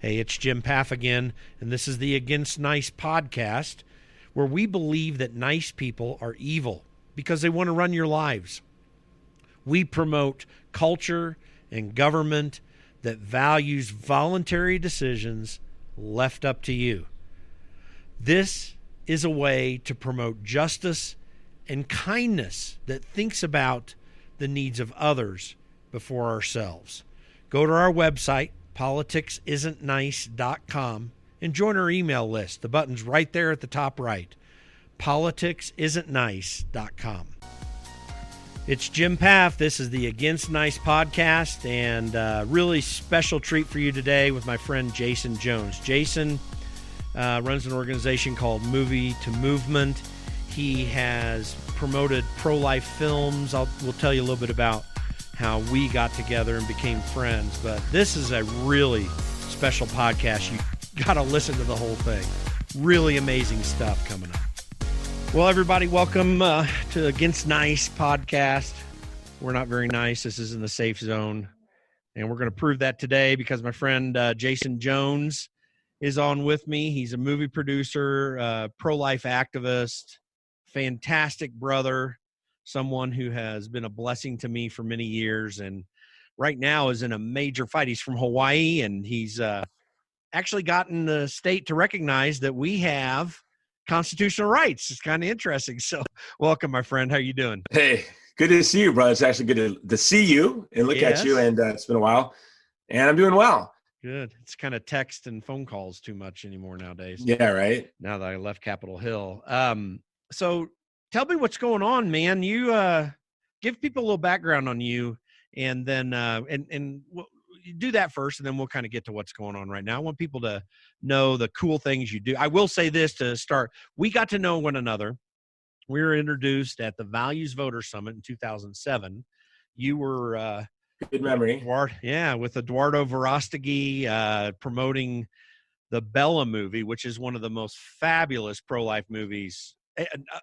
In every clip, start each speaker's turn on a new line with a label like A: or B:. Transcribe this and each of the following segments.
A: Hey, it's Jim Paff again, and this is the Against Nice podcast, where we believe that nice people are evil because they want to run your lives. We promote culture and government that values voluntary decisions left up to you. This is a way to promote justice and kindness that thinks about the needs of others before ourselves. Go to our website, politicsisn'tnice.com, and join our email list. The button's right there at the top right. politicsisn'tnice.com. It's Jim Paff. This is the Against Nice podcast, and really special treat for you today with my friend Jason Jones. Jason runs an organization called Movie to Movement. He has promoted pro-life films. We'll tell you a little bit about how we got together and became friends, but this is a really special podcast. You got to listen to the whole thing. Really amazing stuff coming up. Well, everybody, welcome to Against Nice podcast. We're not very nice. This is in the safe zone, and we're going to prove that today because my friend Jason Jones is on with me. He's a movie producer, pro-life activist, fantastic brother, someone who has been a blessing to me for many years, and right now is in a major fight. He's from Hawaii, and he's actually gotten the state to recognize that we have constitutional rights. It's kind of interesting. So welcome, my friend. How you doing?
B: Hey, good to see you, brother. It's actually good to see you and look at you, and it's been a while, and I'm doing well.
A: Good. It's kind of text and phone calls too much anymore nowadays.
B: Yeah, right.
A: Now that I left Capitol Hill. So tell me what's going on, man. You give people a little background on you, and then you do that first, and then we'll kind of get to what's going on right now. I want people to know the cool things you do. I will say this to start. We got to know one another. We were introduced at the Values Voter Summit in 2007. You were
B: good memory.
A: With Eduardo Verostegui promoting the Bella movie, which is one of the most fabulous pro-life movies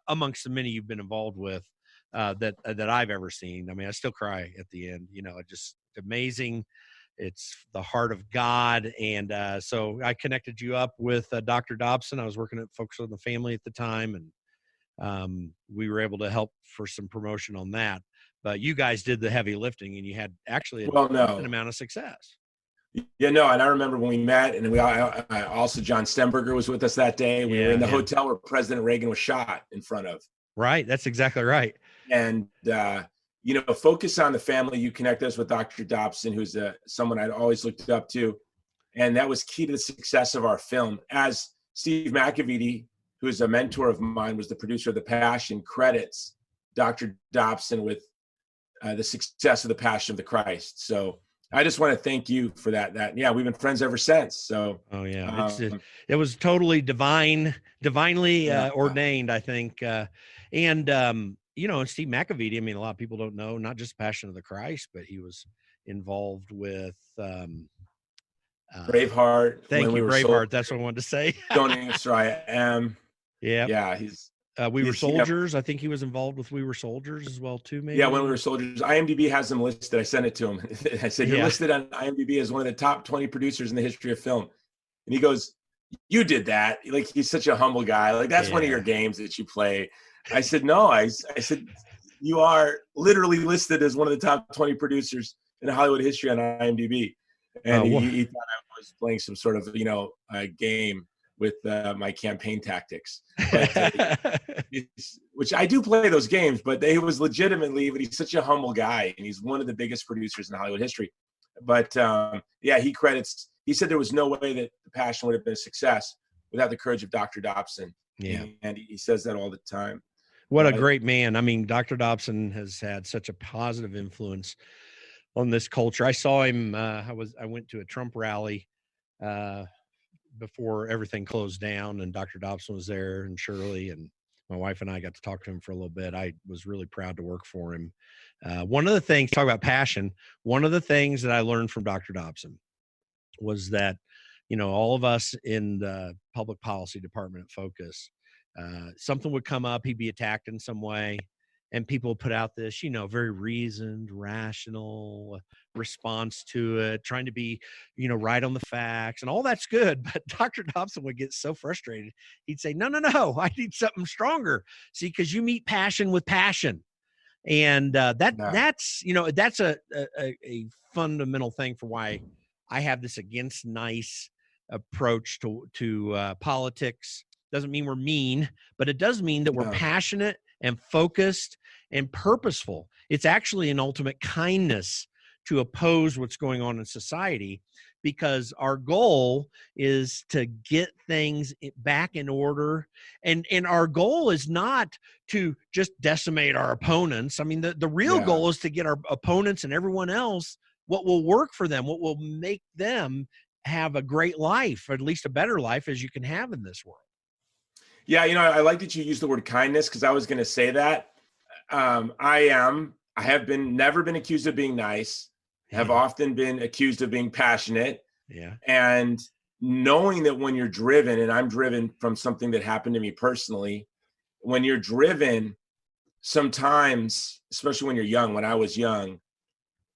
A: amongst the many you've been involved with that I've ever seen. I mean, I still cry at the end. You know, just amazing. It's the heart of God. And so I connected you up with Dr. Dobson. I was working at Focus on the Family at the time, and we were able to help for some promotion on that. But you guys did the heavy lifting, and you had actually a decent amount of success.
B: Yeah, no, and I remember when we met, and I also John Stemberger was with us that day. We were in the hotel where President Reagan was shot in front of.
A: Right, that's exactly right.
B: And Focus on the Family. You connect us with Dr. Dobson, who's someone I'd always looked up to, and that was key to the success of our film. As Steve McAveety, who's a mentor of mine, was the producer of The Passion, credits Dr. Dobson with the success of The Passion of the Christ. So I just want to thank you for that. We've been friends ever since. So,
A: it was totally divinely ordained, I think. And Steve McAveety, I mean, a lot of people don't know, not just Passion of the Christ, but he was involved with
B: Braveheart.
A: Thank you, Braveheart. That's what I wanted to say.
B: Don't answer, I am.
A: Yeah.
B: He's
A: We Were Soldiers. I think he was involved with We Were Soldiers as well, too, maybe.
B: Yeah, When We Were Soldiers. IMDb has him listed. I sent it to him. I said, you're listed on IMDb as one of the top 20 producers in the history of film. And he goes, you did that. Like, he's such a humble guy. Like, that's one of your games that you play. I said, no. I said, you are literally listed as one of the top 20 producers in Hollywood history on IMDb. And he thought I was playing some sort of, game with my campaign tactics, but, which I do play those games, but he's such a humble guy, and he's one of the biggest producers in Hollywood history. But he said there was no way that The Passion would have been a success without the courage of Dr. Dobson.
A: Yeah.
B: And he says that all the time.
A: What a great man. I mean, Dr. Dobson has had such a positive influence on this culture. I saw him, I went to a Trump rally before everything closed down, and Dr. Dobson was there, and Shirley, and my wife and I got to talk to him for a little bit. I was really proud to work for him. One of the things, talk about passion, one of the things that I learned from Dr. Dobson was that, all of us in the public policy department at Focus, something would come up, he'd be attacked in some way, and people put out this, very reasoned, rational response to it, trying to be, right on the facts, and all that's good. But Dr. Dobson would get so frustrated. He'd say, no, I need something stronger. See, because you meet passion with passion. And that's a fundamental thing for why I have this against nice approach to politics. Doesn't mean we're mean, but it does mean that we're passionate and focused and purposeful. It's actually an ultimate kindness to oppose what's going on in society, because our goal is to get things back in order. And our goal is not to just decimate our opponents. I mean, the real goal is to get our opponents and everyone else what will work for them, what will make them have a great life, or at least a better life as you can have in this world.
B: Yeah, I like that you use the word kindness, because I was going to say that. I have never been accused of being nice, have often been accused of being passionate.
A: Yeah.
B: And knowing that when you're driven, and I'm driven from something that happened to me personally, when you're driven, sometimes, especially when you're young, when I was young,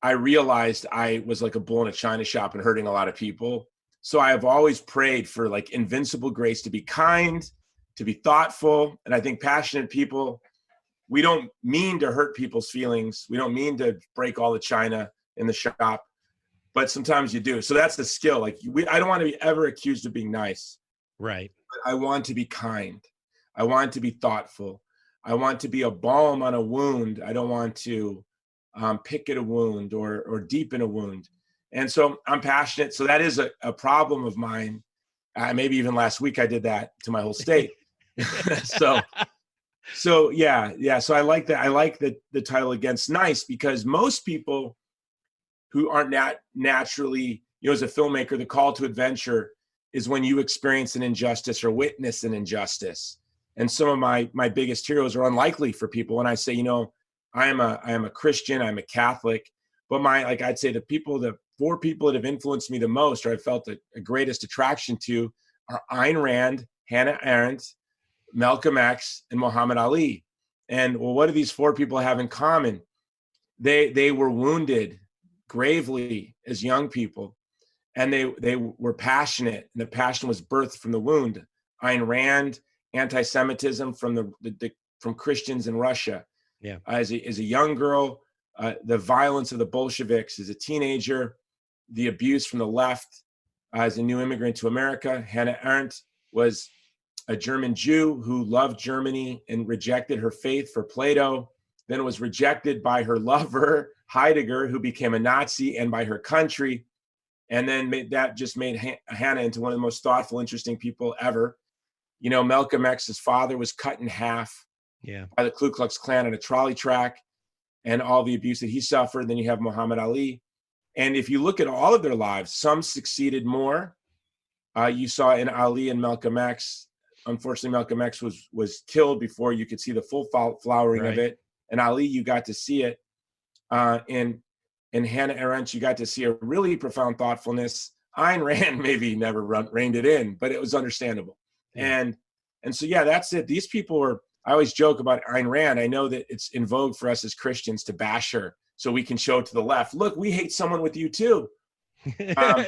B: I realized I was like a bull in a china shop and hurting a lot of people. So I have always prayed for like invincible grace to be kind, to be thoughtful. And I think passionate people, we don't mean to hurt people's feelings. We don't mean to break all the china in the shop, but sometimes you do. So that's the skill. Like I don't want to be ever accused of being nice.
A: Right.
B: But I want to be kind. I want to be thoughtful. I want to be a balm on a wound. I don't want to pick at a wound or deepen a wound. And so I'm passionate. So that is a problem of mine. Maybe even last week I did that to my whole state. So yeah. So I like that. I like the title Against Nice, because most people who aren't naturally, as a filmmaker, the call to adventure is when you experience an injustice or witness an injustice. And some of my biggest heroes are unlikely for people. When I say, I am a Christian, I'm a Catholic, but I'd say the four people that have influenced me the most, or I've felt the greatest attraction to, are Ayn Rand, Hannah Arendt, Malcolm X, and Muhammad Ali. And well, what do these four people have in common? They were wounded gravely as young people, and they were passionate, and the passion was birthed from the wound. Ayn Rand, anti-Semitism from from Christians in Russia.
A: Yeah.
B: As a young girl, the violence of the Bolsheviks as a teenager, the abuse from the left as a new immigrant to America. Hannah Arendt was a German Jew who loved Germany and rejected her faith for Plato, then was rejected by her lover, Heidegger, who became a Nazi, and by her country. And then that just made Hannah into one of the most thoughtful, interesting people ever. Malcolm X's father was cut in half by the Ku Klux Klan on a trolley track, and all the abuse that he suffered. Then you have Muhammad Ali. And if you look at all of their lives, some succeeded more. You saw in Ali and Malcolm X, unfortunately, Malcolm X was killed before you could see the full flowering of it. And Ali, you got to see it. In Hannah Arendt, you got to see a really profound thoughtfulness. Ayn Rand maybe never reined it in, but it was understandable. Yeah. And so, yeah, that's it. These people I always joke about Ayn Rand. I know that it's in vogue for us as Christians to bash her so we can show to the left, look, we hate someone with you too. It's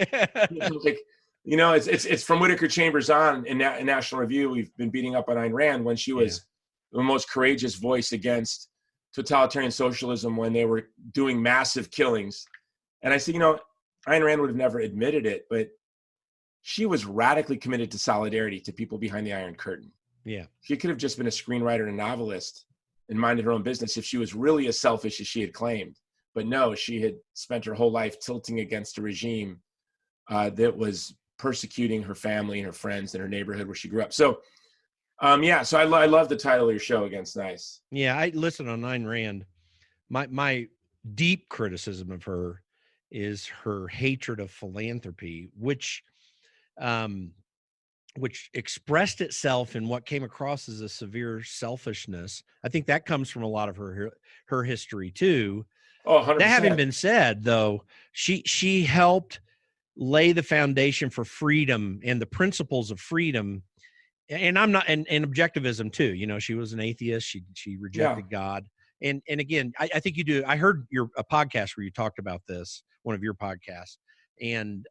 B: from Whittaker Chambers on in National Review. We've been beating up on Ayn Rand when she was the most courageous voice against totalitarian socialism when they were doing massive killings. And I said, Ayn Rand would have never admitted it, but she was radically committed to solidarity to people behind the Iron Curtain.
A: Yeah.
B: She could have just been a screenwriter and a novelist and minded her own business if she was really as selfish as she had claimed. But no, she had spent her whole life tilting against a regime that was persecuting her family and her friends in her neighborhood where she grew up. So, so I love the title of your show, Against Nice.
A: Yeah, I listen on Ayn Rand. My deep criticism of her is her hatred of philanthropy, which expressed itself in what came across as a severe selfishness. I think that comes from a lot of her history too.
B: Oh, 100%.
A: That having been said, though, she helped lay the foundation for freedom and the principles of freedom. And I'm not, and objectivism too. She was an atheist. She rejected God, And again, I think you do. I heard a podcast where you talked about this, one of your podcasts, and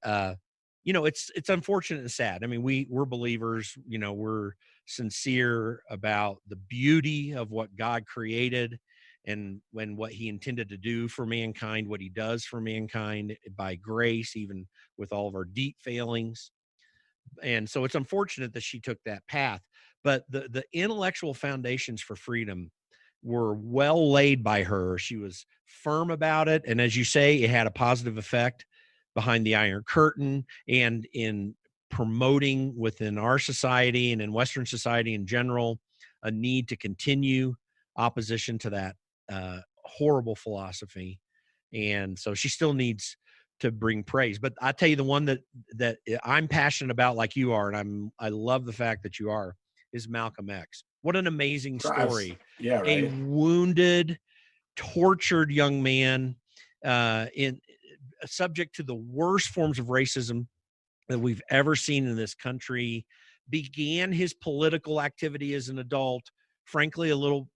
A: it's unfortunate and sad. I mean, we're believers. We're sincere about the beauty of what God created, and what He intended to do for mankind, what He does for mankind by grace, even with all of our deep failings. And so it's unfortunate that she took that path, but the intellectual foundations for freedom were well laid by her. She was firm about it, and as you say, it had a positive effect behind the Iron Curtain and in promoting within our society and in Western society in general a need to continue opposition to that horrible philosophy. And so she still needs to bring praise. But I tell you, the one that I'm passionate about, like you are, and I love the fact that you are, is Malcolm X. What an amazing story!
B: Yeah, right.
A: A wounded, tortured young man, in subject to the worst forms of racism that we've ever seen in this country, began his political activity as an adult, frankly, a little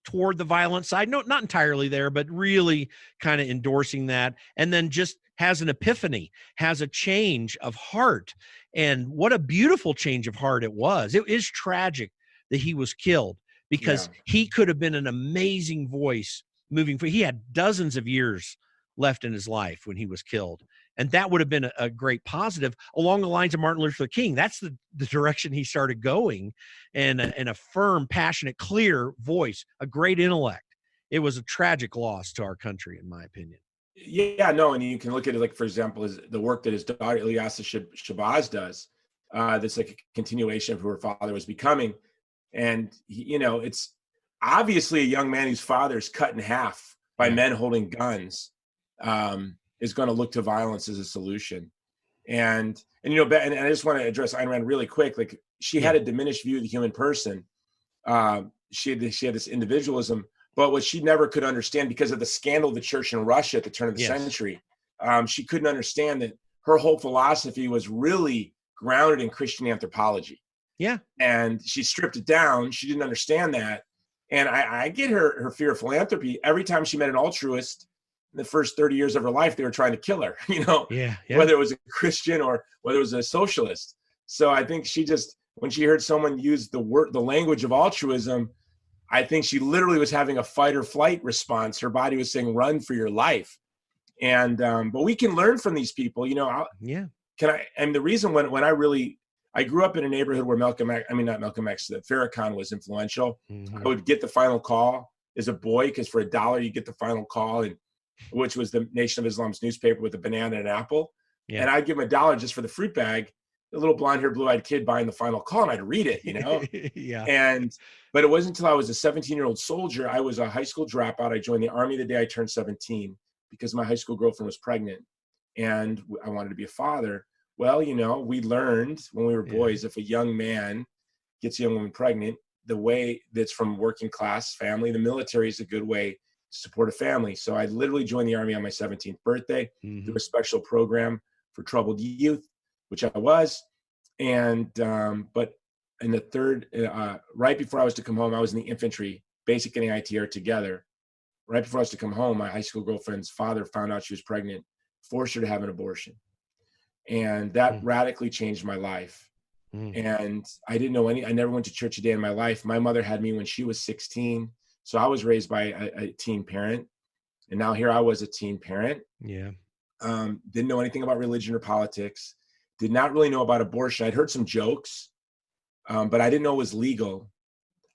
A: toward the violent side. No, not entirely there, but really kind of endorsing that. And then just has an epiphany, has a change of heart. And what a beautiful change of heart it was. It is tragic that he was killed, because he could have been an amazing voice moving forward. He had dozens of years left in his life when he was killed. And that would have been a great positive along the lines of Martin Luther King. That's the direction he started going, and a firm, passionate, clear voice, a great intellect. It was a tragic loss to our country, in my opinion.
B: Yeah, no, and you can look at it like, for example, is the work that his daughter Ilyasa Shabazz does. That's like a continuation of who her father was becoming. And, it's obviously a young man whose father is cut in half by men holding guns. Is going to look to violence as a solution. And I just want to address Ayn Rand really quick. Like, she had a diminished view of the human person. She had this individualism, but what she never could understand, because of the scandal of the church in Russia at the turn of the century, she couldn't understand that her whole philosophy was really grounded in Christian anthropology.
A: Yeah.
B: And she stripped it down. She didn't understand that. And I get her fear of philanthropy. Every time she met an altruist, in the first 30 years of her life, they were trying to kill her, whether it was a Christian or whether it was a socialist. So I think she just, when she heard someone use the language of altruism, I think she literally was having a fight or flight response. Her body was saying, run for your life. And, but we can learn from these people, and the reason when I grew up in a neighborhood where that Farrakhan was influential. Mm-hmm. I would get the final call as a boy, because for $1 you get the final call, and which was the Nation of Islam's newspaper with a banana and an apple. Yeah. And I'd give him $1 just for the fruit bag, a little blonde-haired, blue-eyed kid buying the final call, and I'd read it,
A: Yeah.
B: But it wasn't until I was a 17-year-old soldier. I was a high school dropout. I joined the Army the day I turned 17 because my high school girlfriend was pregnant, and I wanted to be a father. Well, we learned when we were boys, if a young man gets a young woman pregnant, the way that's from working class family, the military is a good way to support a family. So I literally joined the Army on my 17th birthday through a special program for troubled youth, which I was. And, but in the third, right before I was to come home, I was in the infantry, basic and ITR together. Right before I was to come home, my high school girlfriend's father found out she was pregnant, forced her to have an abortion. And that radically changed my life. And I didn't know I never went to church a day in my life. My mother had me when she was 16. So I was raised by a teen parent, and now here I was a teen parent.
A: Yeah.
B: Didn't know anything about religion or politics. Did not really know about abortion. I'd heard some jokes, but I didn't know it was legal.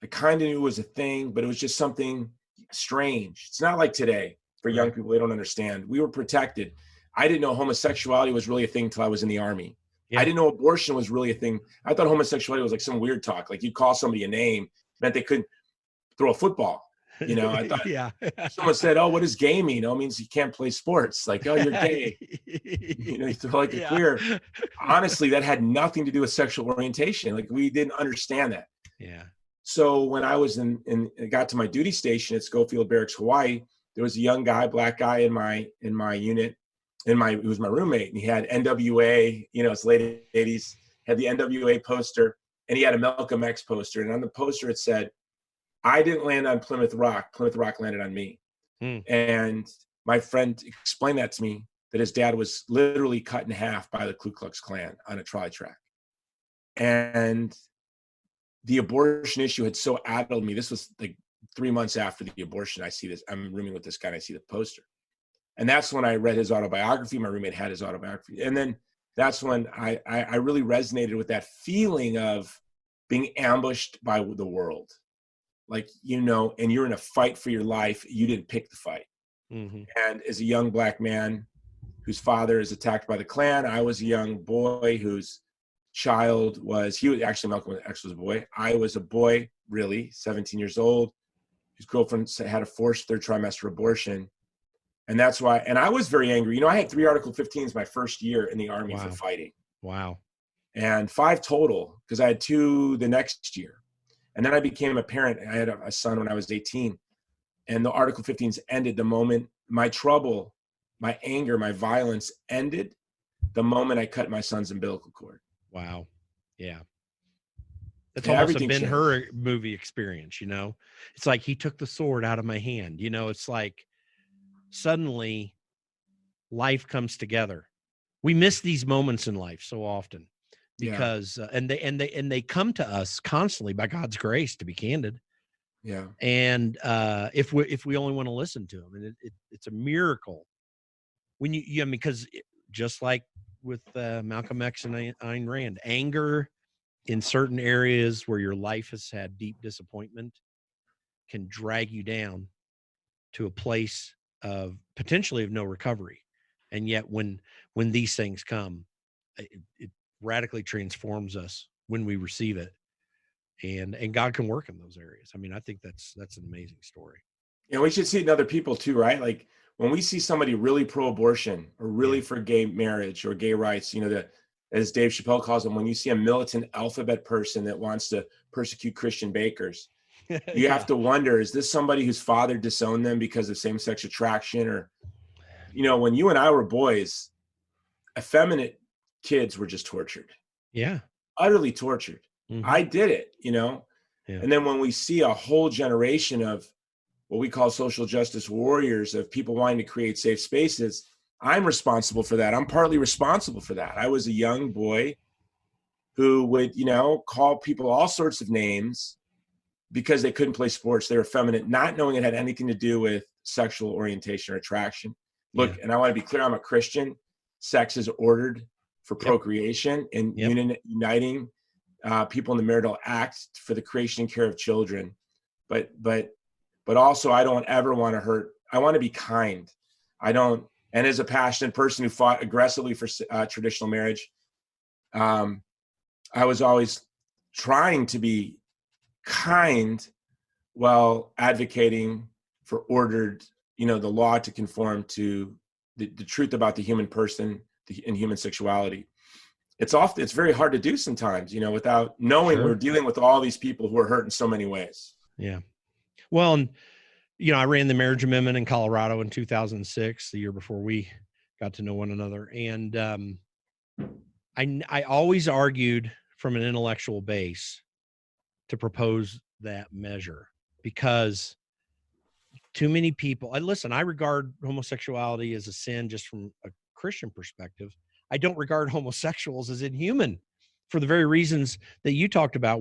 B: I kind of knew it was a thing, but it was just something strange. It's not like today for young people. They don't understand. We were protected. I didn't know homosexuality was really a thing until I was in the Army. Yeah. I didn't know abortion was really a thing. I thought homosexuality was like some weird talk. Like, you call somebody a name meant they couldn't throw a football. I thought someone said, "Oh, what does gay mean?" Oh, it means you can't play sports. Like, oh, you're gay. You throw like a queer. Honestly, that had nothing to do with sexual orientation. Like, we didn't understand that.
A: Yeah.
B: So when I was got to my duty station at Schofield Barracks, Hawaii, there was a young guy, black guy in my unit. He was my roommate, and he had NWA, it's late 80s, had the NWA poster, and he had a Malcolm X poster. And on the poster, it said, I didn't land on Plymouth Rock. Plymouth Rock landed on me. And my friend explained that to me, that his dad was literally cut in half by the Ku Klux Klan on a trolley track. And the abortion issue had so addled me. This was like 3 months after the abortion. I see this, I'm rooming with this guy and I see the poster. And that's when I read his autobiography. My roommate had his autobiography. And then that's when I really resonated with that feeling of being ambushed by the world. Like, you know, and you're in a fight for your life. You didn't pick the fight. And as a young Black man whose father is attacked by the Klan, I was a young boy whose child was, he was actually, Malcom X was a boy. I was a boy, really, 17 years old, whose girlfriend had a forced third trimester abortion. And that's why, and I was very angry. You know, I had 3 Article 15s my first year in the Army for fighting.
A: Wow.
B: And 5 total, because I had 2 the next year. And then I became a parent. I had a son when I was 18. And the Article 15s ended the moment my trouble, my anger, my violence ended the moment I cut my son's umbilical cord.
A: Wow. Yeah. That's almost a Ben Hur movie experience, you know? It's like he took the sword out of my hand. You know, it's like suddenly life comes together. We miss these moments in life so often because and they come to us constantly by God's grace, to be candid.
B: Yeah.
A: And if we only want to listen to him, and it's a miracle when you because just like with Malcolm X and Ayn Rand, anger in certain areas where your life has had deep disappointment can drag you down to a place of potentially of no recovery. And yet when these things come, it radically transforms us when we receive it. And God can work in those areas. I mean, I think that's an amazing story.
B: Yeah, we should see it in other people too, right? Like when we see somebody really pro-abortion or really for gay marriage or gay rights, you know, as Dave Chappelle calls them, when you see a militant alphabet person that wants to persecute Christian bakers, you have to wonder, is this somebody whose father disowned them because of same-sex attraction? Or, you know, when you and I were boys, effeminate kids were just tortured.
A: Yeah.
B: Utterly tortured. I did it, you know? And then when we see a whole generation of what we call social justice warriors, of people wanting to create safe spaces, I'm responsible for that. I'm partly responsible for that. I was a young boy who would, you know, call people all sorts of names because they couldn't play sports. They were effeminate, not knowing it had anything to do with sexual orientation or attraction. Look, and I want to be clear, I'm a Christian. Sex is ordered for procreation and uniting people in the marital act for the creation and care of children. But also, I don't ever want to hurt. I want to be kind. And as a passionate person who fought aggressively for traditional marriage, I was always trying to be kind while advocating for ordered, you know, the law to conform to the truth about the human person and human sexuality. It's very hard to do sometimes, you know, without knowing we're dealing with all these people who are hurt in so many ways.
A: Yeah. Well, and, you know, I ran the marriage amendment in Colorado in 2006, the year before we got to know one another. And I always argued from an intellectual base to propose that measure because too many people, I regard homosexuality as a sin just from a Christian perspective. I don't regard homosexuals as inhuman for the very reasons that you talked about.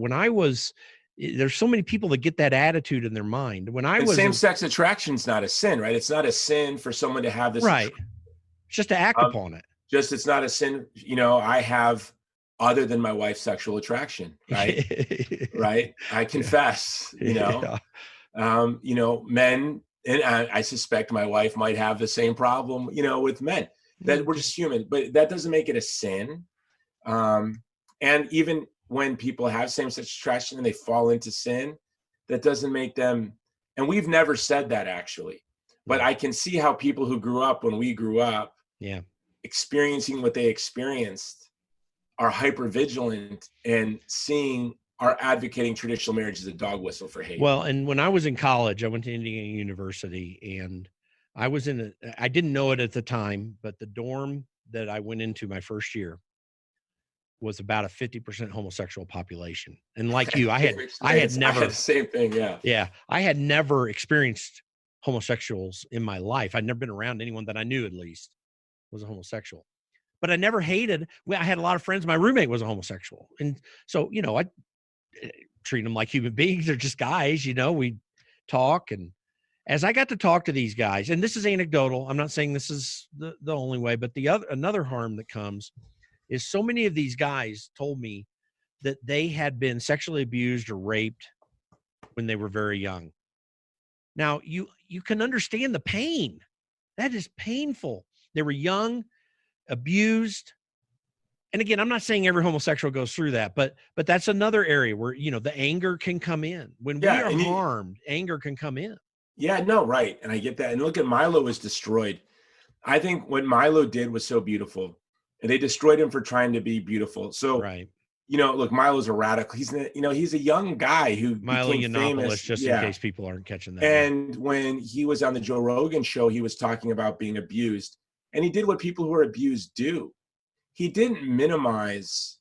A: There's so many people that get that attitude in their mind.
B: Same-sex attraction's not a sin, right? It's not a sin for someone to have this.
A: Right. It's just to act upon it.
B: It's not a sin. You know, I have other than my wife's sexual attraction, right? Right. I confess, you know, you know, men, and I suspect my wife might have the same problem, you know, with men, that we're just human, but that doesn't make it a sin. And even when people have same-sex attraction and they fall into sin, that doesn't make them, and we've never said that actually, but I can see how people who grew up when we grew up, experiencing what they experienced, are hyper-vigilant and seeing our advocating traditional marriage as a dog whistle for hate.
A: Well, and when I was in college, I went to Indiana University, and I didn't know it at the time, but the dorm that I went into my first year, was about a 50% homosexual population. And like you, I had
B: I had the same thing. Yeah.
A: Yeah. I had never experienced homosexuals in my life. I'd never been around anyone that I knew at least was a homosexual, but I never hated. Well, I had a lot of friends. My roommate was a homosexual. And so, I treat them like human beings. They're just guys, we talk. And as I got to talk to these guys, and this is anecdotal, I'm not saying this is the only way, but another harm that comes is so many of these guys told me that they had been sexually abused or raped when they were very young. Now, you can understand the pain. That is painful. They were young, abused. And again, I'm not saying every homosexual goes through that, but that's another area where, the anger can come in. When we are harmed, anger can come in.
B: Yeah, no, right. And I get that. And look at Milo was destroyed. I think what Milo did was so beautiful. And they destroyed him for trying to be beautiful. So,
A: right.
B: Look, Milo's a radical. He's a young guy who
A: Milo
B: became famous.
A: Just in case people aren't catching that.
B: And when he was on the Joe Rogan show, he was talking about being abused. And he did what people who are abused do. He didn't minimize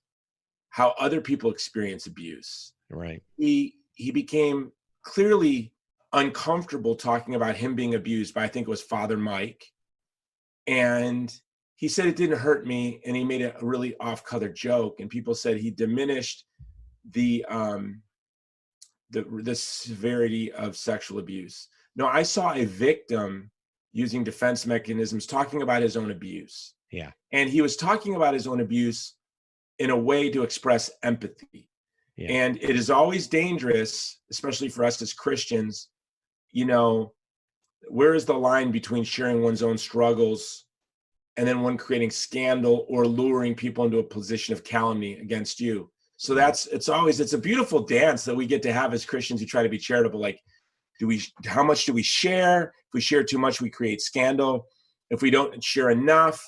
B: how other people experience abuse.
A: Right.
B: He became clearly uncomfortable talking about him being abused by, I think it was Father Mike. And he said it didn't hurt me, and he made a really off-color joke, and people said he diminished the severity of sexual abuse. No, I saw a victim using defense mechanisms talking about his own abuse.
A: Yeah.
B: And he was talking about his own abuse in a way to express empathy. Yeah. And it is always dangerous, especially for us as Christians, where is the line between sharing one's own struggles and then one creating scandal or luring people into a position of calumny against you? So it's a beautiful dance that we get to have as Christians who try to be charitable. Like, how much do we share? If we share too much, we create scandal. If we don't share enough,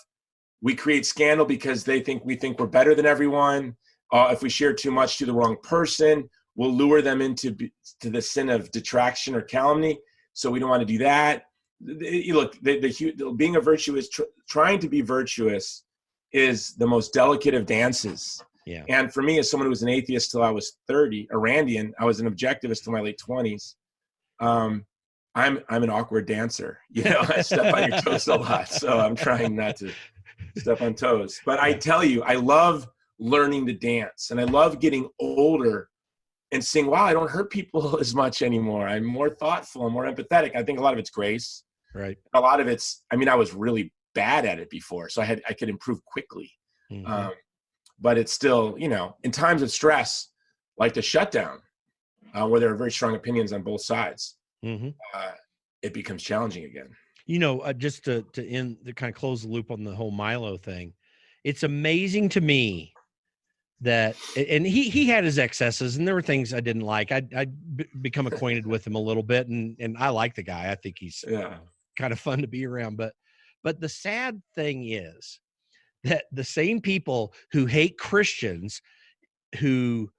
B: we create scandal because we think we're better than everyone. If we share too much to the wrong person, we'll lure them into the sin of detraction or calumny. So we don't want to do that. Look, being a virtuous, trying to be virtuous is the most delicate of dances.
A: Yeah.
B: And for me, as someone who was an atheist till I was 30, a Randian, I was an objectivist till my late 20s. I'm an awkward dancer. I step on your toes a lot. So I'm trying not to step on toes. But I tell you, I love learning to dance, and I love getting older and seeing, wow, I don't hurt people as much anymore. I'm more thoughtful. I'm more empathetic. I think a lot of it's grace.
A: Right.
B: A lot of it's, I was really bad at it before, so I could improve quickly. Mm-hmm. But it's still, in times of stress, like the shutdown, where there are very strong opinions on both sides,
A: mm-hmm.
B: It becomes challenging again.
A: Just to kind of close the loop on the whole Milo thing, it's amazing to me that, and he had his excesses, and there were things I didn't like. I'd become acquainted with him a little bit, and I like the guy. I think he's kind of fun to be around. But the sad thing is that the same people who hate Christians, who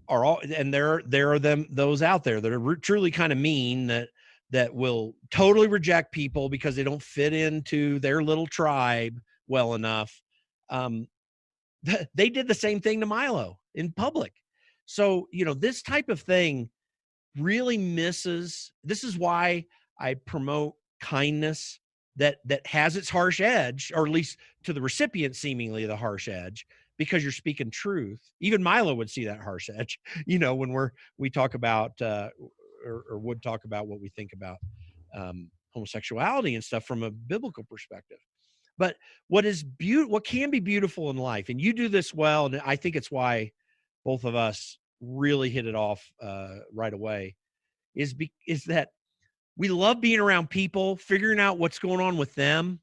A: are all, and there are those out there that are truly kind of mean, that will totally reject people because they don't fit into their little tribe well enough. They did the same thing to Milo in public. So, this type of thing really misses. This is why I promote kindness that has its harsh edge, or at least to the recipient, seemingly the harsh edge, because you're speaking truth. Even Milo would see that harsh edge, when we talk about, or would talk about what we think about homosexuality and stuff from a biblical perspective. But what can be beautiful in life, and you do this well, and I think it's why both of us really hit it off right away, is that we love being around people, figuring out what's going on with them,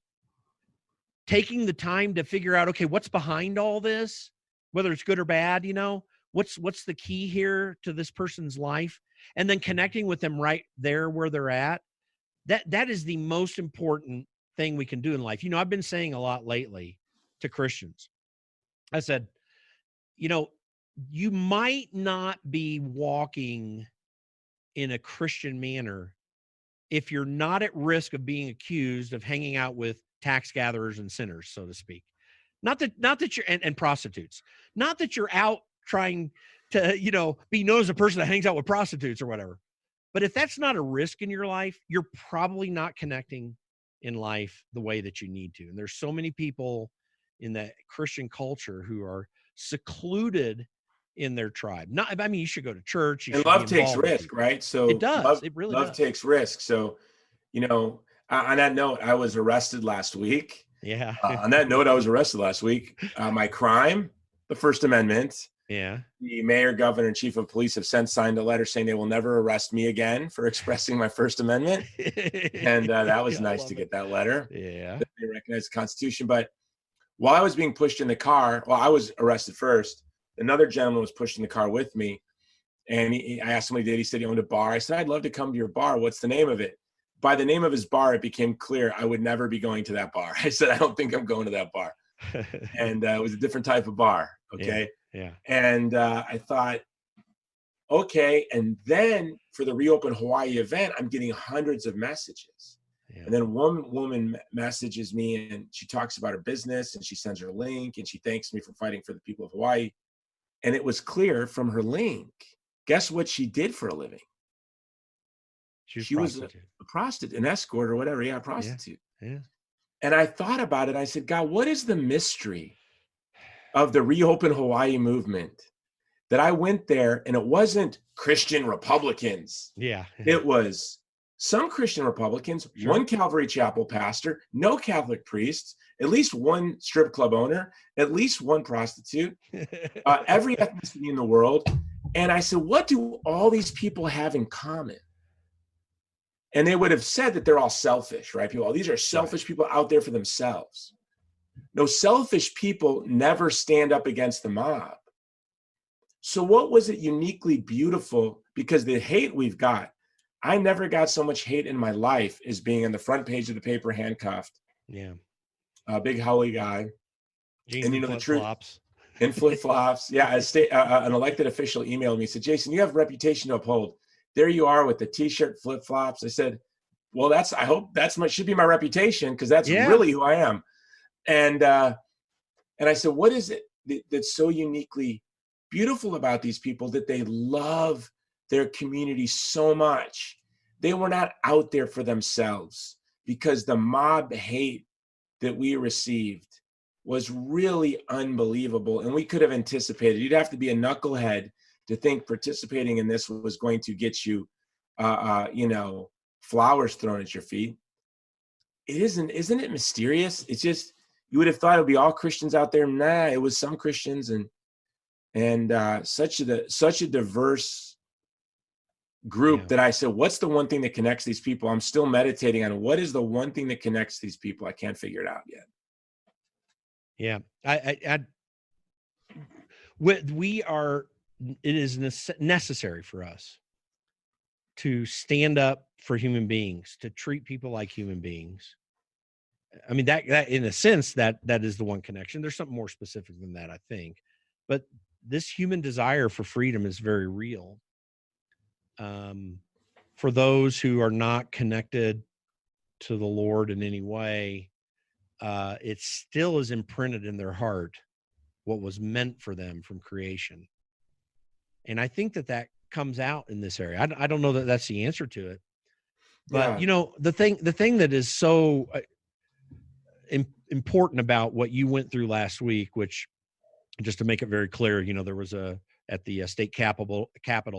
A: taking the time to figure out, okay, what's behind all this, whether it's good or bad, what's the key here to this person's life, and then connecting with them right there where they're at. That is the most important thing we can do in life. I've been saying a lot lately to Christians. I said, you might not be walking in a Christian manner if you're not at risk of being accused of hanging out with tax gatherers and sinners, so to speak. Not that you're, and prostitutes, not that you're out trying to, be known as a person that hangs out with prostitutes or whatever. But if that's not a risk in your life, you're probably not connecting in life the way that you need to. And there's so many people in the Christian culture who are secluded in their tribe. You should go to church.
B: And love takes risk, right? So
A: it does. It really
B: love
A: does.
B: takes risk. So, on that note, I was arrested last week.
A: Yeah.
B: On that note, I was arrested last week. My crime, the First Amendment.
A: Yeah.
B: The mayor, governor, and chief of police have signed a letter saying they will never arrest me again for expressing my First Amendment. And that was nice to get that letter.
A: Yeah.
B: They recognize the Constitution. But while I was being pushed in the car, I was arrested first. Another gentleman was pushed in the car with me. And I asked him what he did. He said he owned a bar. I said, I'd love to come to your bar. What's the name of it? By the name of his bar, it became clear I would never be going to that bar. I said, I don't think I'm going to that bar. And it was a different type of bar. Okay.
A: Yeah.
B: And I thought, okay. And then for the Reopen Hawaii event, I'm getting hundreds of messages. Yeah. And then one woman messages me and she talks about her business and she sends her link and she thanks me for fighting for the people of Hawaii. And it was clear from her link, guess what she did for a living? She was a prostitute, an escort or whatever. Yeah, a prostitute.
A: Yeah.
B: And I thought about it. I said, God, what is the mystery of the Reopen Hawaii movement? That I went there and it wasn't Christian Republicans.
A: Yeah.
B: It was some Christian Republicans,
A: Sure.
B: One Calvary Chapel pastor, no Catholic priests, at least one strip club owner, at least one prostitute, every ethnicity in the world. And I said, what do all these people have in common? And they would have said that they're all selfish, right? People, these are selfish people out there for themselves. No, selfish people never stand up against the mob. So what was it uniquely beautiful? Because the hate we've got, I never got so much hate in my life as being on the front page of the paper, handcuffed.
A: Yeah.
B: A big Holly guy.
A: Jeans and
B: the truth.
A: Flops.
B: In flip-flops. Yeah, an elected official emailed me, said, Jason, you have a reputation to uphold. There you are with the t-shirt, flip-flops. I said, well, I hope should be my reputation because that's really who I am. And I said, what is it that's so uniquely beautiful about these people that they love their community so much? They were not out there for themselves, because the mob hate that we received was really unbelievable. And we could have anticipated. You'd have to be a knucklehead to think participating in this was going to get you, flowers thrown at your feet. Isn't it mysterious? It's just, you would have thought it would be all Christians out there. Nah, it was some Christians and such a diverse group that I said, what's the one thing that connects these people? I'm still meditating on what is the one thing that connects these people. I can't figure it out yet.
A: Yeah. It is necessary for us to stand up for human beings, to treat people like human beings. I mean, that in a sense, that is the one connection. There's something more specific than that, I think. But this human desire for freedom is very real. For those who are not connected to the Lord in any way, it still is imprinted in their heart what was meant for them from creation. And I think that comes out in this area. I don't know that that's the answer to it, but the thing that is so important about what you went through last week, which, just to make it very clear, there was at the state capitol.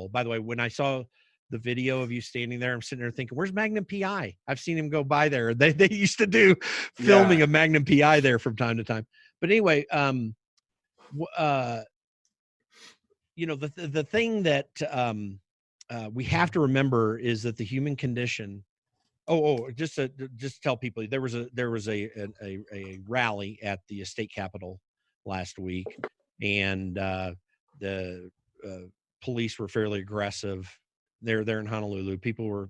A: By the way, when I saw the video of you standing there, I'm sitting there thinking, where's Magnum PI? I've seen him go by there. They used to do filming of Magnum PI there from time to time. But anyway, the thing that we have to remember is that the human condition. Just to tell people, there was a rally at the state capitol last week, and the police were fairly aggressive. They're there in Honolulu. People were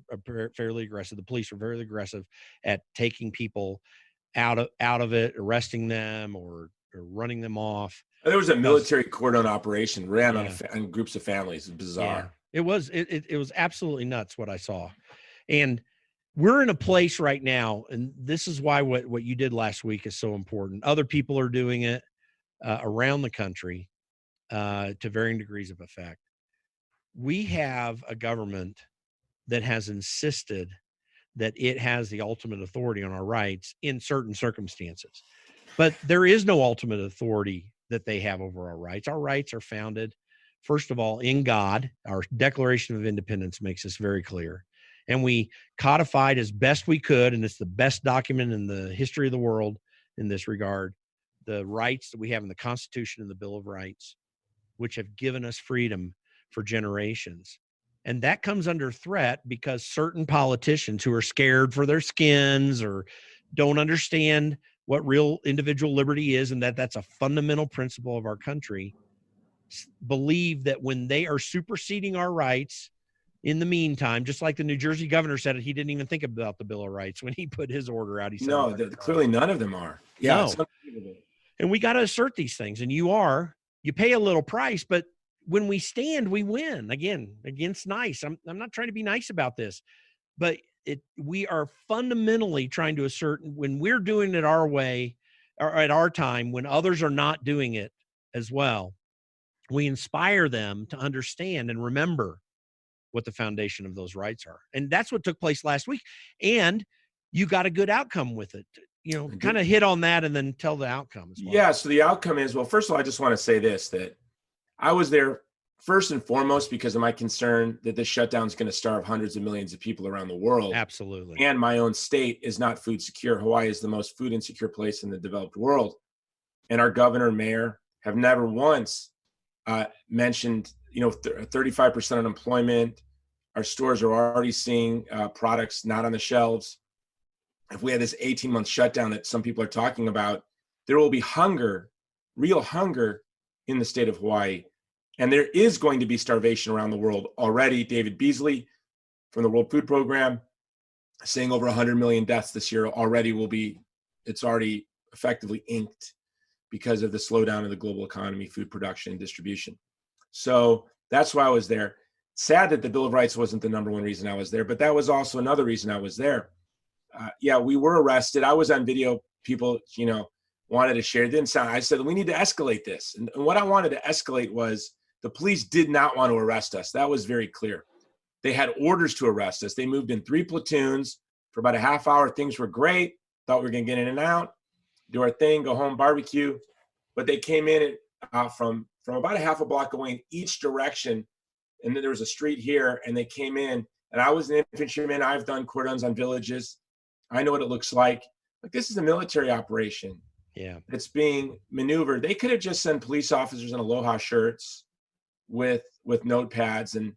A: fairly aggressive. The police were very aggressive at taking people out of it, arresting them or running them off.
B: There was a military cordon operation ran on groups of families. It's bizarre.
A: Yeah. It was absolutely nuts what I saw. And we're in a place right now, and this is why what you did last week is so important. Other people are doing it around the country to varying degrees of effect. We have a government that has insisted that it has the ultimate authority on our rights in certain circumstances. But there is no ultimate authority that they have over our rights. Our rights are founded, first of all, in God. Our Declaration of Independence makes this very clear. And we codified as best we could, and it's the best document in the history of the world in this regard, the rights that we have in the Constitution and the Bill of Rights, which have given us freedom for generations. And that comes under threat because certain politicians who are scared for their skins or don't understand what real individual liberty is, and that's a fundamental principle of our country, believe that when they are superseding our rights in the meantime, just like the New Jersey governor said, he didn't even think about the Bill of Rights when he put his order out. He said,
B: no, clearly none of them are. Yeah,
A: no. And we got to assert these things. And you pay a little price, but when we stand, we win. Again, against nice. I'm not trying to be nice about this, but we are fundamentally trying to assert when we're doing it our way or at our time, when others are not doing it as well, we inspire them to understand and remember what the foundation of those rights are. And that's what took place last week. And you got a good outcome with it. Kind of hit on that and then tell the outcome as well.
B: Yeah. So the outcome is, well, first of all, I just want to say this, that I was there first and foremost because of my concern that this shutdown is going to starve hundreds of millions of people around the world.
A: Absolutely.
B: And my own state is not food secure. Hawaii is the most food insecure place in the developed world. And our governor and mayor have never once mentioned, 35% unemployment. Our stores are already seeing products not on the shelves. If we had this 18-month shutdown that some people are talking about, there will be hunger, real hunger in the state of Hawaii. And there is going to be starvation around the world already. David Beasley from the World Food Program saying over 100 million deaths this year it's already effectively inked because of the slowdown of the global economy, food production, and distribution. So that's why I was there. Sad that the Bill of Rights wasn't the number one reason I was there, but that was also another reason I was there. We were arrested. I was on video. People, wanted to share. It didn't sound. I said, we need to escalate this. And what I wanted to escalate was the police did not want to arrest us. That was very clear. They had orders to arrest us. They moved in 3 platoons for about a half hour. Things were great. Thought we were going to get in and out, do our thing, go home, barbecue. But they came in from about a half a block away in each direction. And then there was a street here, and they came in. And I was an infantryman. I've done cordons on villages. I know what it looks like. Like, this is a military operation.
A: Yeah,
B: it's being maneuvered. They could have just sent police officers in aloha shirts with notepads, and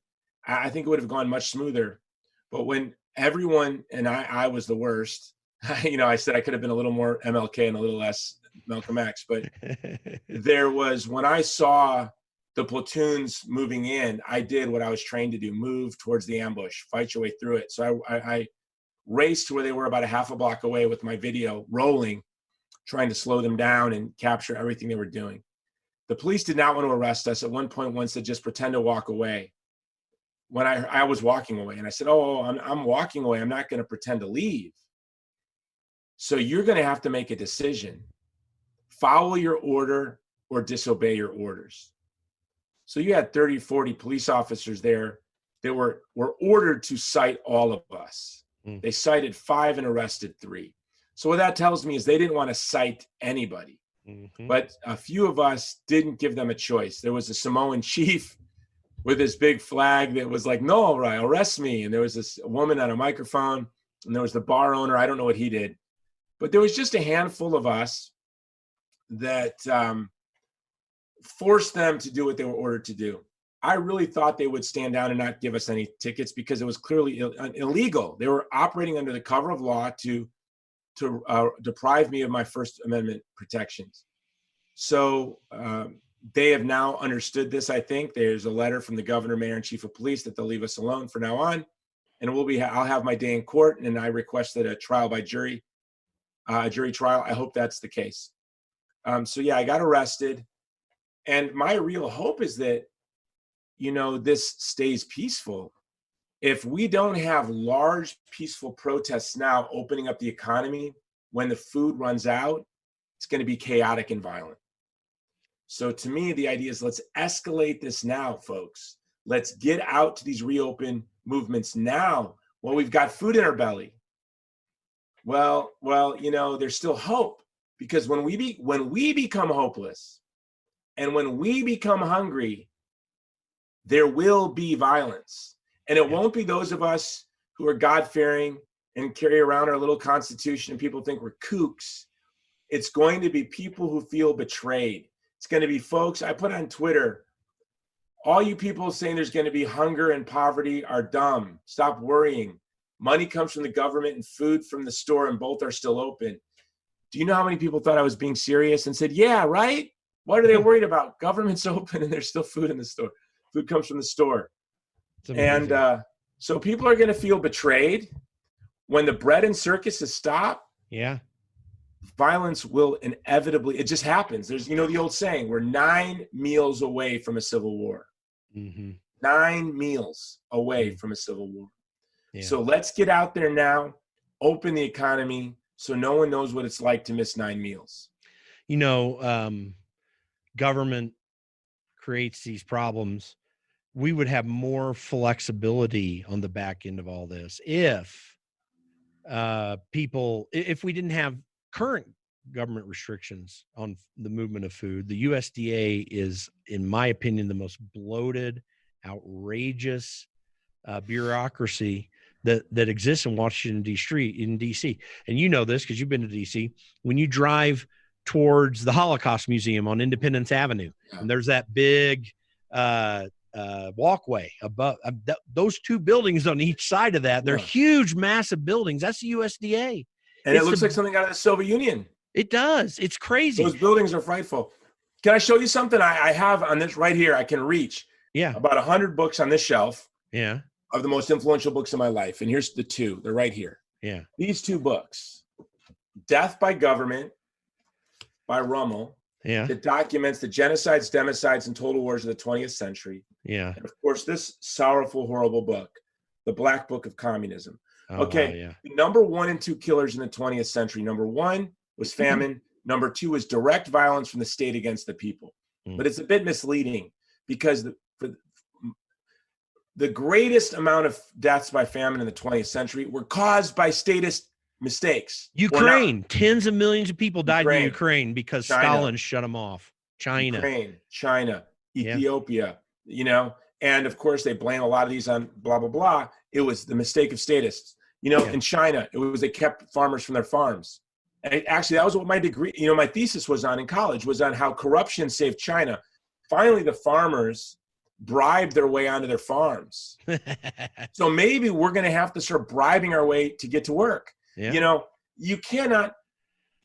B: I think it would have gone much smoother. But when everyone, and I was the worst, I said I could have been a little more MLK and a little less Malcolm X, but when I saw the platoons moving in, I did what I was trained to do: move towards the ambush, fight your way through it. So I raced to where they were about a half a block away with my video rolling, trying to slow them down and capture everything they were doing. The police did not want to arrest us. At one point, one said, just pretend to walk away. When I was walking away, and I said, I'm walking away. I'm not going to pretend to leave. So you're going to have to make a decision. Follow your order or disobey your orders. So you had 30, 40 police officers there that were ordered to cite all of us. They cited 5 and arrested 3. So what that tells me is they didn't want to cite anybody. Mm-hmm. But a few of us didn't give them a choice. There was a Samoan chief with this big flag that was like, no, right, arrest me. And there was this woman on a microphone, and there was the bar owner. I don't know what he did. But there was just a handful of us that forced them to do what they were ordered to do. I really thought they would stand down and not give us any tickets because it was clearly illegal. They were operating under the cover of law to deprive me of my First Amendment protections. So they have now understood this. I think there's a letter from the governor, mayor, and chief of police that they'll leave us alone for now on, and I'll have my day in court. And I requested a trial by jury, a jury trial. I hope that's the case. I got arrested, and my real hope is that this stays peaceful. If we don't have large, peaceful protests now opening up the economy, when the food runs out, it's going to be chaotic and violent. So to me, the idea is let's escalate this now, folks. Let's get out to these reopen movements now while we've got food in our belly. Well, there's still hope, because when we become hopeless and when we become hungry, there will be violence. And it won't be those of us who are God-fearing and carry around our little constitution and people think we're kooks. It's going to be people who feel betrayed. It's going to be folks, I put on Twitter, all you people saying there's going to be hunger and poverty are dumb. Stop worrying. Money comes from the government and food from the store, and both are still open. Do you know how many people thought I was being serious and said, yeah, right? What are they worried about? Government's open and there's still food in the store. Food comes from the store. And so people are going to feel betrayed. When the bread and circuses stop, violence will inevitably, it just happens. There's, the old saying, we're 9 meals away from a civil war. 9 meals away from a civil war. So let's get out there now, open the economy so no one knows what it's like to miss 9 meals.
A: Government creates these problems. We would have more flexibility on the back end of all this if if we didn't have current government restrictions on the movement of food. The USDA is, in my opinion, the most bloated, outrageous bureaucracy that exists in Washington, D.C. And you know this because you've been to D.C. When you drive towards the Holocaust Museum on Independence Avenue, and there's that big walkway above those 2 buildings on each side of that. They're huge, massive buildings. That's the USDA.
B: And it looks like something out of the Soviet Union.
A: It does. It's crazy.
B: Those buildings are frightful. Can I show you something I have on this right here? I can reach about 100 books on this shelf of the most influential books in my life. And here's the 2. They're right here. These 2 books, Death by Government by Rummel, that documents the genocides, democides, and total wars of the 20th century. And of course, this sorrowful, horrible book, The Black Book of Communism. The number 1 and 2 killers in the 20th century. Number 1 was famine. Number 2 was direct violence from the state against the people. But it's a bit misleading because the greatest amount of deaths by famine in the 20th century were caused by statist mistakes.
A: Ukraine, tens of millions of people died in Ukraine because Stalin shut them off. China,
B: Ethiopia, and of course they blame a lot of these on blah, blah, blah. It was the mistake of statists. In China, it was they kept farmers from their farms. And actually, that was what my degree, my thesis was on in college, was on how corruption saved China. Finally, the farmers bribed their way onto their farms. So maybe we're going to have to start bribing our way to get to work. You cannot.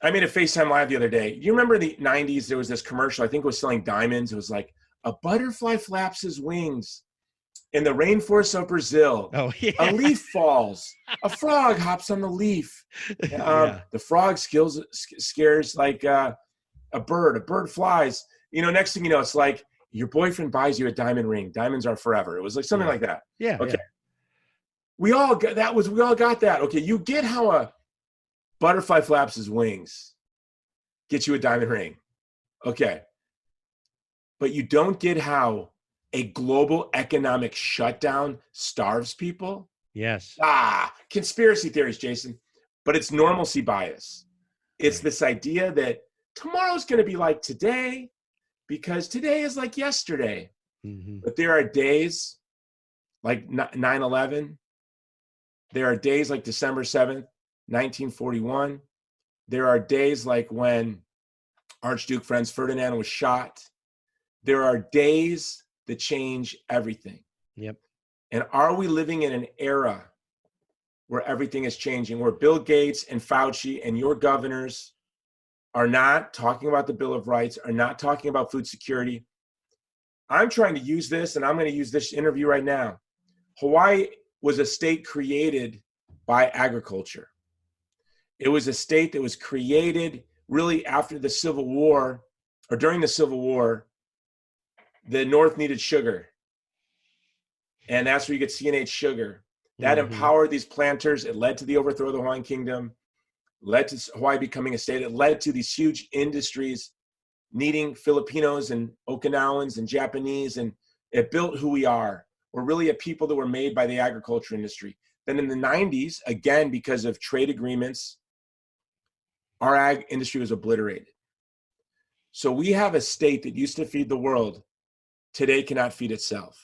B: I made a FaceTime Live the other day. You remember the 90s? There was this commercial. I think it was selling diamonds. It was like, a butterfly flaps his wings in the rainforest of Brazil. A leaf falls. A frog hops on the leaf. The frog scares like a bird. A bird flies. Next thing you know, it's like your boyfriend buys you a diamond ring. Diamonds are forever. It was like something like that. Okay. We all got that. Okay. You get how a butterfly flaps his wings gets you a diamond ring. Okay. But you don't get how a global economic shutdown starves people. Conspiracy theories, Jason. But it's normalcy bias. It's this idea that tomorrow's going to be like today because today is like yesterday. But there are days like 9/11. There are days like December 7th, 1941. There are days like when Archduke Franz Ferdinand was shot. There are days that change everything. And are we living in an era where everything is changing, where Bill Gates and Fauci and your governors are not talking about the Bill of Rights, are not talking about food security? I'm trying to use this, and I'm going to use this interview right now. Hawaii was a state created by agriculture. It was a state that was created really after the Civil War, or during the Civil War. The North needed sugar. And that's where you get CNH sugar. That empowered these planters. It led to the overthrow of the Hawaiian Kingdom, led to Hawaii becoming a state. It led to these huge industries needing Filipinos and Okinawans and Japanese, and it built who we are. We're really a people that were made by the agriculture industry. Then in the 90s, again, because of trade agreements, our ag industry was obliterated. So we have a state that used to feed the world, today cannot feed itself.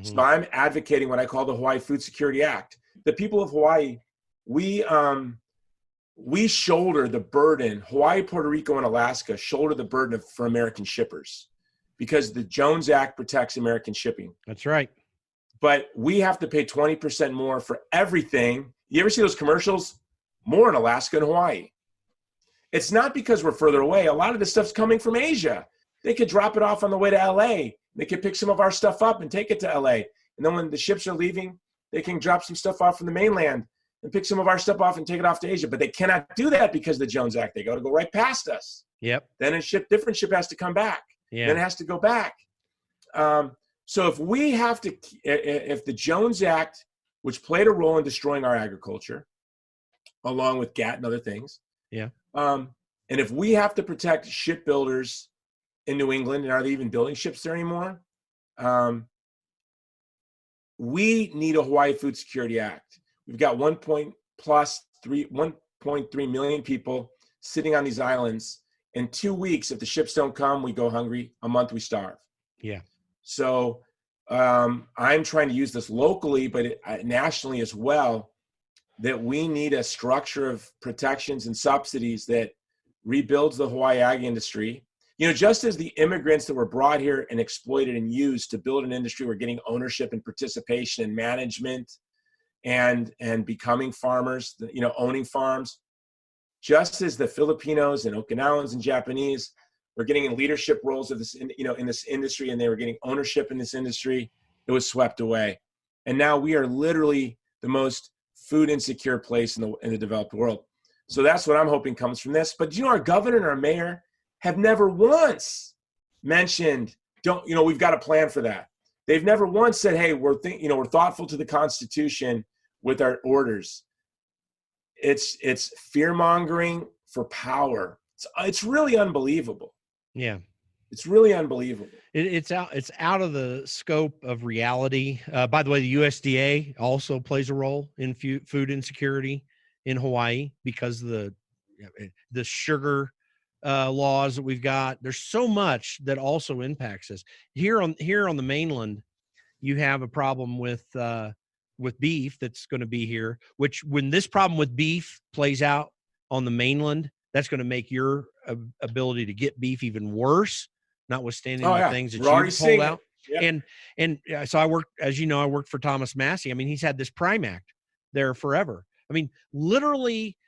B: So I'm advocating what I call the Hawaii Food Security Act. The people of Hawaii, we shoulder the burden. Hawaii, Puerto Rico, and Alaska shoulder the burden for American shippers because the Jones Act protects American shipping.
A: That's right.
B: But we have to pay 20% more for everything. You ever see those commercials? More in Alaska and Hawaii. It's not because we're further away. A lot of this stuff's coming from Asia. They could drop it off on the way to LA. They could pick some of our stuff up and take it to LA. And then when the ships are leaving, they can drop some stuff off from the mainland and pick some of our stuff off and take it off to Asia. But they cannot do that because of the Jones Act. They got to go right past us.
A: Yep.
B: Then different ship has to come back.
A: Yeah.
B: Then it has to go back. So if the Jones Act, which played a role in destroying our agriculture, along with GATT and other things, and if we have to protect shipbuilders in New England, and are they even building ships there anymore? We need a Hawaii Food Security Act. We've got 1.3 million people sitting on these islands. In 2 weeks, if the ships don't come, we go hungry. A month, we starve.
A: Yeah. So
B: I'm trying to use this locally, but nationally as well, that we need a structure of protections and subsidies that rebuilds the Hawaii ag industry. You know, just as the immigrants that were brought here and exploited and used to build an industry were getting ownership and participation and management and becoming farmers, you know, owning farms, just as the Filipinos and Okinawans and Japanese were getting in leadership roles of this, you know, in this industry, and they were getting ownership in this industry, it was swept away. And now we are literally the most food insecure place in the developed world. So that's what I'm hoping comes from this. But you know, our governor and our mayor have never once mentioned, we've got a plan for that. They've never once said, hey, we're thoughtful to the Constitution with our orders. It's fear mongering for power. It's really unbelievable.
A: Yeah.
B: It's really unbelievable.
A: It's out of the scope of reality. By the way, the USDA also plays a role in food insecurity in Hawaii because of the sugar laws that we've got. There's so much that also impacts us. Here on the mainland, you have a problem with beef that's going to be here, which when this problem with beef plays out on the mainland, that's going to make your ability to get beef even worse, notwithstanding the things that you've pulled out. Yep. And so I worked for Thomas Massey. I mean, he's had this Prime Act there forever. I mean, literally,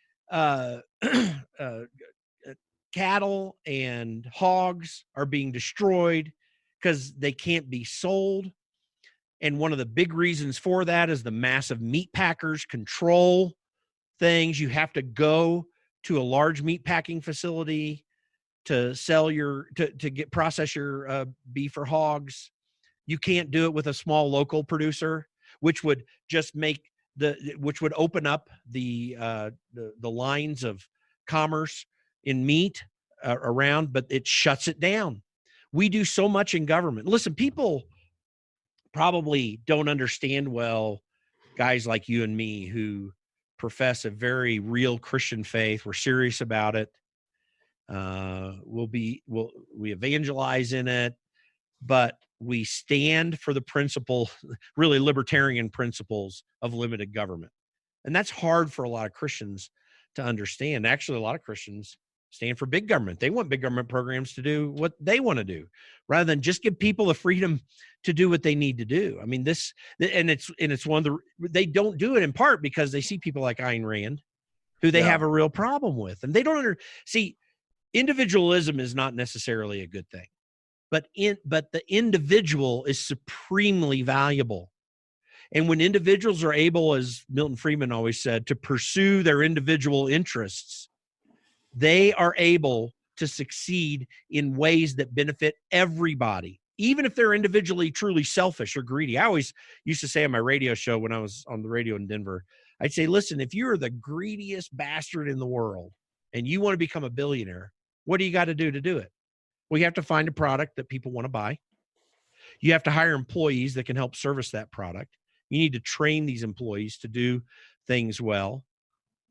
A: cattle and hogs are being destroyed because they can't be sold. And one of the big reasons for that is the massive meat packers control things. You have to go to a large meat packing facility to sell process your beef or hogs. You can't do it with a small local producer, which would just which would open up the lines of commerce in meat around, but it shuts it down. We do so much in government. Listen, people probably don't understand well guys like you and me who profess a very real Christian faith. We're serious about it. We evangelize in it, but we stand for the principle, really libertarian principles of limited government. And that's hard for a lot of Christians to understand. Actually, a lot of Christians stand for big government. They want big government programs to do what they want to do rather than just give people the freedom to do what they need to do. I mean, it's one of they don't do it in part because they see people like Ayn Rand who they have a real problem with. And they don't see individualism is not necessarily a good thing, but the individual is supremely valuable. And when individuals are able, as Milton Friedman always said, to pursue their individual interests, they are able to succeed in ways that benefit everybody, even if they're individually truly selfish or greedy. I always used to say on my radio show when I was on the radio in Denver, I'd say, listen, if you're the greediest bastard in the world and you want to become a billionaire, what do you got to do it? Well, you have to find a product that people want to buy. You have to hire employees that can help service that product. You need to train these employees to do things well.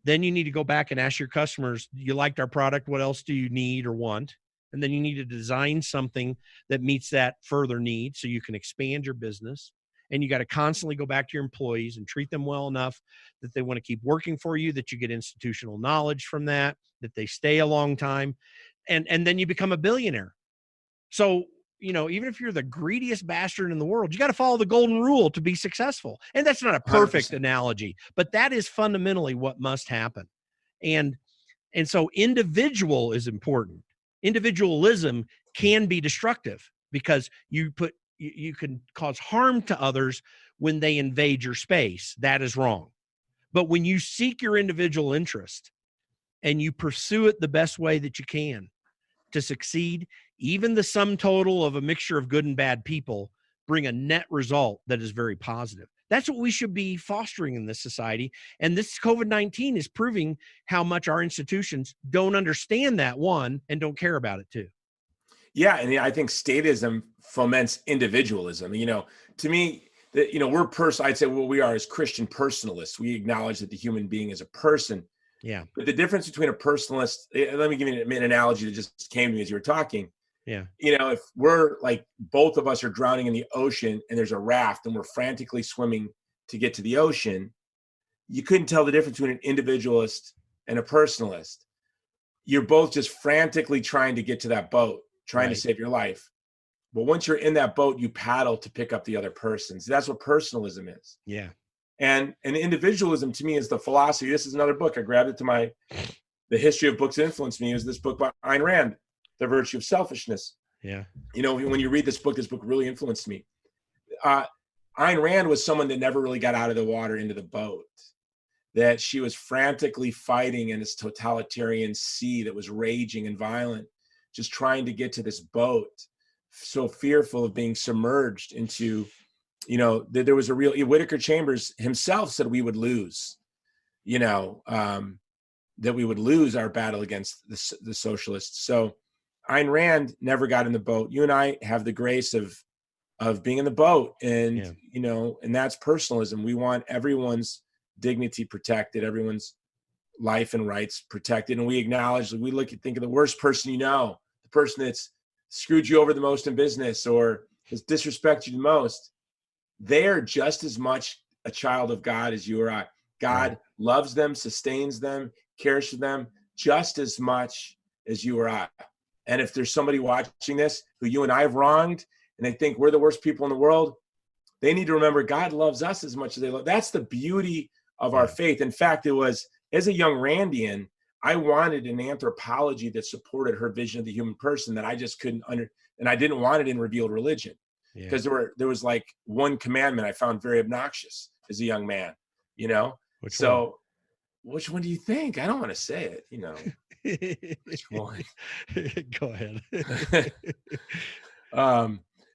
A: Then you need to go back and ask your customers, you liked our product, what else do you need or want? And then you need to design something that meets that further need so you can expand your business. And you got to constantly go back to your employees and treat them well enough that they want to keep working for you, that you get institutional knowledge from that they stay a long time. And then you become a billionaire. So, even if you're the greediest bastard in the world, you got to follow the golden rule to be successful. And that's not a perfect
B: 100%.
A: analogy, but that is fundamentally what must happen. And so individual is important. Individualism can be destructive because you can cause harm to others when they invade your space. That is wrong. But when you seek your individual interest and you pursue it the best way that you can to succeed, even the sum total of a mixture of good and bad people bring a net result that is very positive. That's what we should be fostering in this society. And this COVID-19 is proving how much our institutions don't understand that, one, and don't care about it, too.
B: Yeah. And I think statism foments individualism. To me, I'd say what we are as Christian personalists. We acknowledge that the human being is a person.
A: Yeah.
B: But the difference between a personalist, let me give you an analogy that just came to me as you were talking.
A: Yeah.
B: If we're like, both of us are drowning in the ocean and there's a raft and we're frantically swimming to get to the ocean, you couldn't tell the difference between an individualist and a personalist. You're both just frantically trying to get to that boat, trying to save your life. But once you're in that boat, you paddle to pick up the other person. So that's what personalism is.
A: Yeah.
B: And individualism to me is the philosophy. This is another book. I grabbed it to the history of books that influenced me is this book by Ayn Rand, The Virtue of Selfishness.
A: Yeah.
B: When you read this book really influenced me. Ayn Rand was someone that never really got out of the water into the boat, that she was frantically fighting in this totalitarian sea that was raging and violent, just trying to get to this boat, so fearful of being submerged into, that there was a real, Whitaker Chambers himself said we would lose, that we would lose our battle against the socialists. So Ayn Rand never got in the boat. You and I have the grace of being in the boat, and, and that's personalism. We want everyone's dignity protected, everyone's life and rights protected. And we acknowledge, think of the worst person, the person that's screwed you over the most in business or has disrespected you the most. They're just as much a child of God as you or I. God loves them, sustains them, cares for them just as much as you or I. And if there's somebody watching this who you and I have wronged and they think we're the worst people in the world, they need to remember God loves us as much as they love. That's the beauty of our faith. In fact, it was, as a young Randian, I wanted an anthropology that supported her vision of the human person that I just couldn't and I didn't want it in revealed religion, because there was like one commandment I found very obnoxious as a young man, Which one do you think? I don't want to say it, Which one?
A: Go ahead.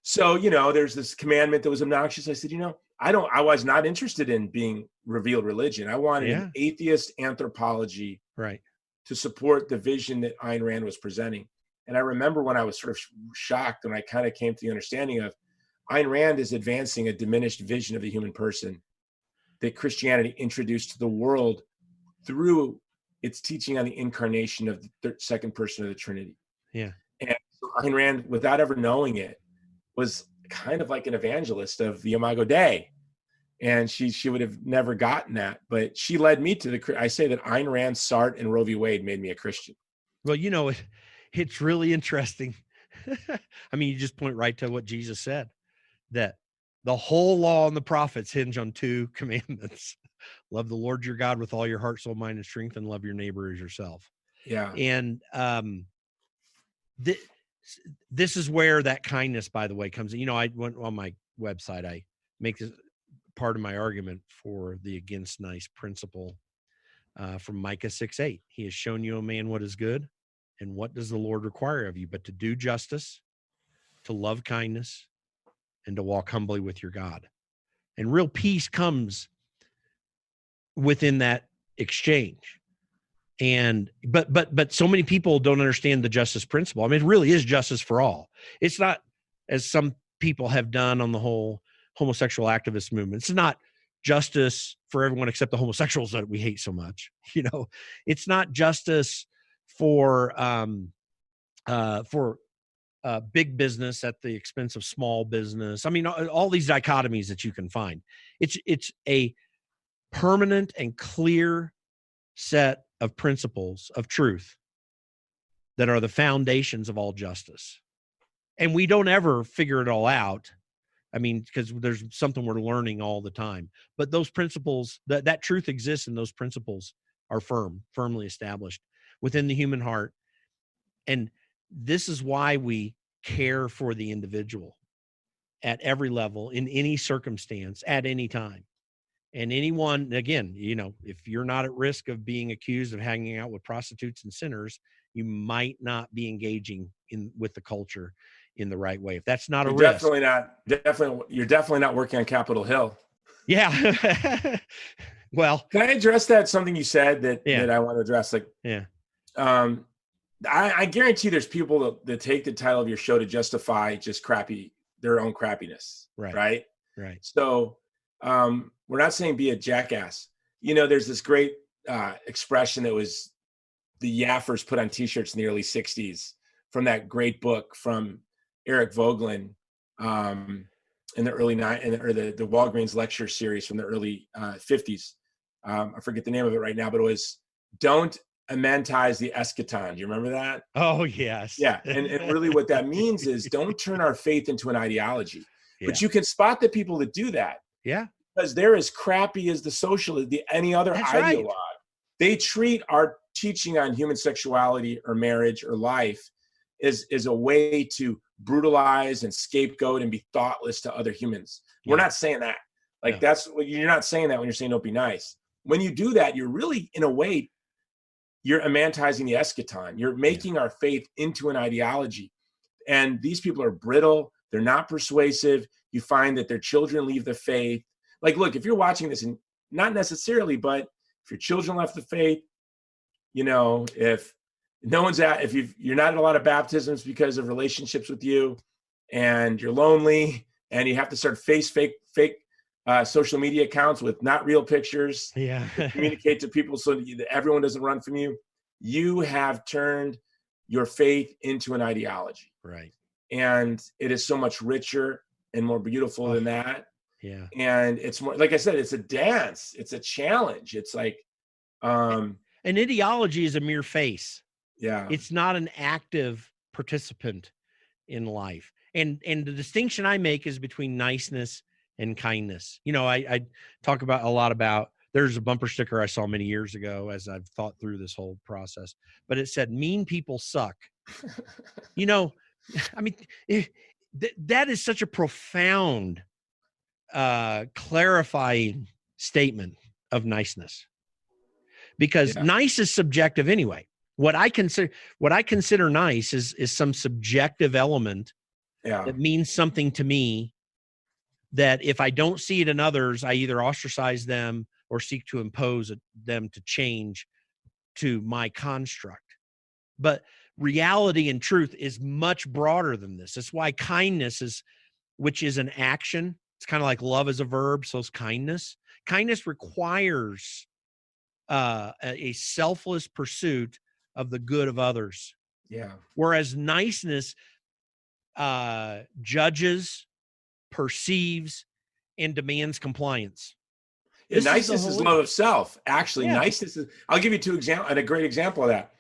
B: There's this commandment that was obnoxious. I said, I was not interested in being revealed religion. I wanted an atheist anthropology to support the vision that Ayn Rand was presenting. And I remember when I was sort of shocked when I kind of came to the understanding of Ayn Rand is advancing a diminished vision of the human person that Christianity introduced to the world through its teaching on the incarnation of the second person of the Trinity.
A: Yeah.
B: And Ayn Rand, without ever knowing it, was kind of like an evangelist of the Imago Dei. And she would have never gotten that, but she led me to I say that Ayn Rand, Sartre, and Roe v. Wade made me a Christian.
A: Well, it's really interesting. I mean, you just point right to what Jesus said, that the whole law and the prophets hinge on two commandments. Love the Lord your God with all your heart, soul, mind, and strength, and love your neighbor as yourself.
B: Yeah.
A: And this is where that kindness, by the way, comes in. I went on my website, I make this part of my argument for the against nice principle from Micah 6:8. He has shown you, O man, what is good, and what does the Lord require of you, but to do justice, to love kindness, and to walk humbly with your God. And real peace comes within that exchange. And but so many people don't understand the justice principle. I mean, it really is justice for all. It's not, as some people have done on the whole homosexual activist movement, it's not justice for everyone except the homosexuals that we hate so much. It's not justice for big business at the expense of small business. I mean, all these dichotomies that you can find. It's a permanent and clear set of principles of truth that are the foundations of all justice. And we don't ever figure it all out. I mean, because there's something we're learning all the time. But those principles, that truth exists, and those principles are firmly established within the human heart. And this is why we care for the individual at every level, in any circumstance, at any time. And anyone, again, if you're not at risk of being accused of hanging out with prostitutes and sinners, you might not be engaging with the culture in the right way. If that's not a risk.
B: You're definitely not working on Capitol Hill.
A: Yeah. Well,
B: can I address something you said that I want to address? I guarantee there's people that take the title of your show to justify just their own crappiness. Right. So, we're not saying be a jackass. There's this great expression that was the Yaffers put on T-shirts in the early 60s from that great book from Eric Vogelin in the early the Walgreens lecture series from the early 50s. I forget the name of it right now, but it was "Don't Amantize the Eschaton." Do you remember that?
A: Oh, yes.
B: Yeah, and really what that means is don't turn our faith into an ideology. Yeah. But you can spot the people that do that.
A: Yeah.
B: Because they're as crappy as the socialist, any other ideologue. Right. They treat our teaching on human sexuality or marriage or life as a way to brutalize and scapegoat and be thoughtless to other humans. Yeah. We're not saying that. You're not saying that when you're saying don't be nice. When you do that, you're really, in a way, you're amantizing the eschaton. You're making our faith into an ideology. And these people are brittle. They're not persuasive. You find that their children leave the faith. Look, if you're watching this, and not necessarily, but if your children left the faith, if you're not in a lot of baptisms because of relationships with you, and you're lonely, and you have to start fake social media accounts with not real pictures, to communicate to people so that everyone doesn't run from you, you have turned your faith into an ideology.
A: Right.
B: And it is so much richer and more beautiful than that.
A: Yeah.
B: And it's more, like I said, it's a dance. It's a challenge. It's like
A: an ideology is a mere face.
B: Yeah.
A: It's not an active participant in life. And the distinction I make is between niceness and kindness. I talk a lot about, there's a bumper sticker I saw many years ago as I've thought through this whole process, but it said, "Mean people suck." I mean, that is such a profound clarifying statement of niceness, because nice is subjective anyway. What I consider nice is some subjective element that means something to me, that if I don't see it in others, I either ostracize them or seek to impose them to change to my construct. But reality and truth is much broader than this. That's why kindness which is an action. It's kind of like love is a verb, so is kindness. Kindness requires a selfless pursuit of the good of others.
B: Yeah.
A: Whereas niceness judges, perceives, and demands compliance.
B: Niceness is love of self. Actually, niceness is, I'll give you two examples, and a great example of that.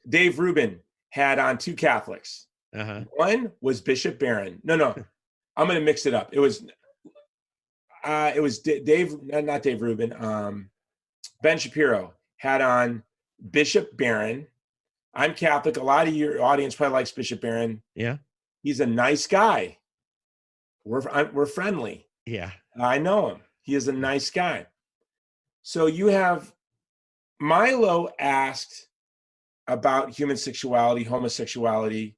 B: Dave Rubin had on two Catholics.
A: Uh-huh.
B: One was Bishop Barron. No, I'm going to mix it up. It was Dave, not Dave Rubin. Ben Shapiro had on Bishop Barron. I'm Catholic. A lot of your audience probably likes Bishop Barron.
A: Yeah.
B: He's a nice guy. We're friendly.
A: Yeah.
B: I know him. He is a nice guy. So you have Milo asked about human sexuality, homosexuality,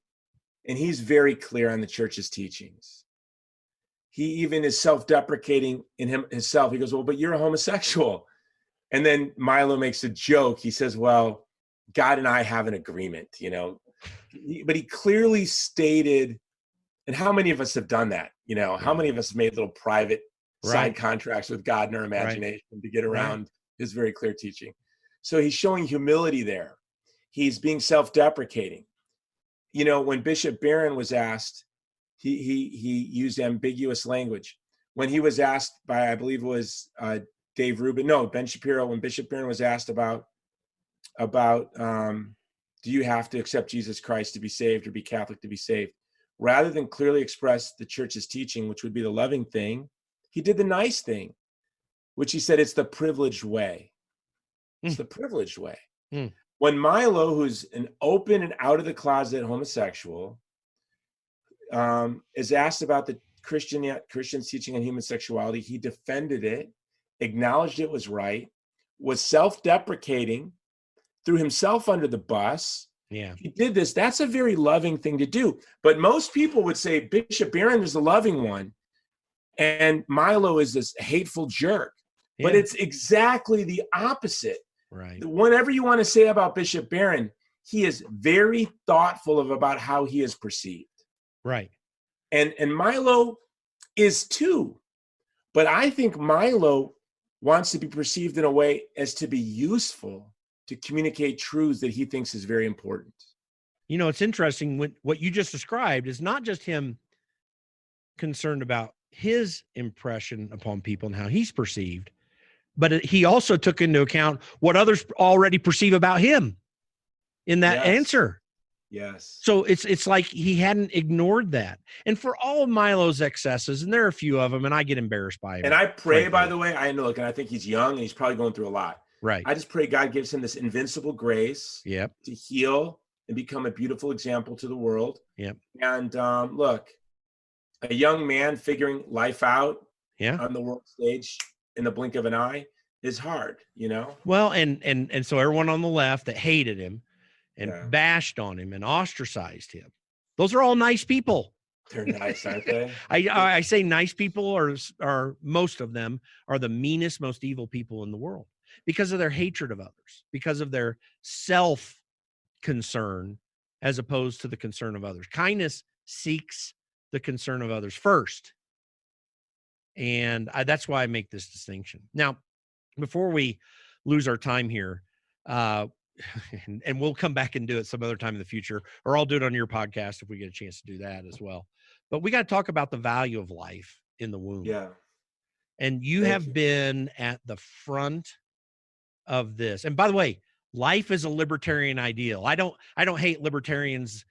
B: And he's very clear on the church's teachings. He even is self-deprecating in himself. He goes, well, but you're a homosexual. And then Milo makes a joke. He says, well, God and I have an agreement, you know. But he clearly stated, and how many of us have done that? You know, how many of us made little private side contracts with God in our imagination to get around his very clear teaching? So he's showing humility there. He's being self-deprecating. You know, when Bishop Barron was asked, he used ambiguous language. When he was asked by, I believe it was Ben Shapiro, when Bishop Barron was asked about do you have to accept Jesus Christ to be saved or be Catholic to be saved? Rather than clearly express the church's teaching, which would be the loving thing, he did the nice thing, which he said, it's the privileged way. It's the privileged way. When Milo, who's an open and out of the closet homosexual, is asked about the Christian's teaching on human sexuality, he defended it, acknowledged it was right, was self-deprecating, threw himself under the bus. He did this. That's a very loving thing to do. But most people would say Bishop Barron is the loving one and Milo is this hateful jerk. But it's exactly the opposite. Whatever you want to say about Bishop Barron, he is very thoughtful about how he is perceived. And Milo is too. But I think Milo wants to be perceived in a way as to be useful to communicate truths that he thinks is very important.
A: You know, it's interesting what you just described is not just him concerned about his impression upon people and how he's perceived, but he also took into account what others already perceive about him in that answer. So it's like he hadn't ignored that. And for all of Milo's excesses, and there are a few of them, and I get embarrassed by him.
B: And I pray, by the way, I know, and I think he's young and he's probably going through a lot. I just pray God gives him this invincible grace to heal and become a beautiful example to the world. And look, a young man figuring life out on the world stage in the blink of an eye is hard, you know?
A: Well, and so everyone on the left that hated him and bashed on him and ostracized him, those are all nice people.
B: They're nice, aren't they?
A: I say nice people are most of them are the meanest, most evil people in the world because of their hatred of others, because of their self-concern as opposed to the concern of others. Kindness seeks the concern of others first. And that's why I make this distinction. Now, before we lose our time here, and we'll come back and do it some other time in the future, or I'll do it on your podcast if we get a chance to do that as well. But we got to talk about the value of life in the womb. And you have been at the front of this. And by the way, life is a libertarian ideal. I don't hate libertarians.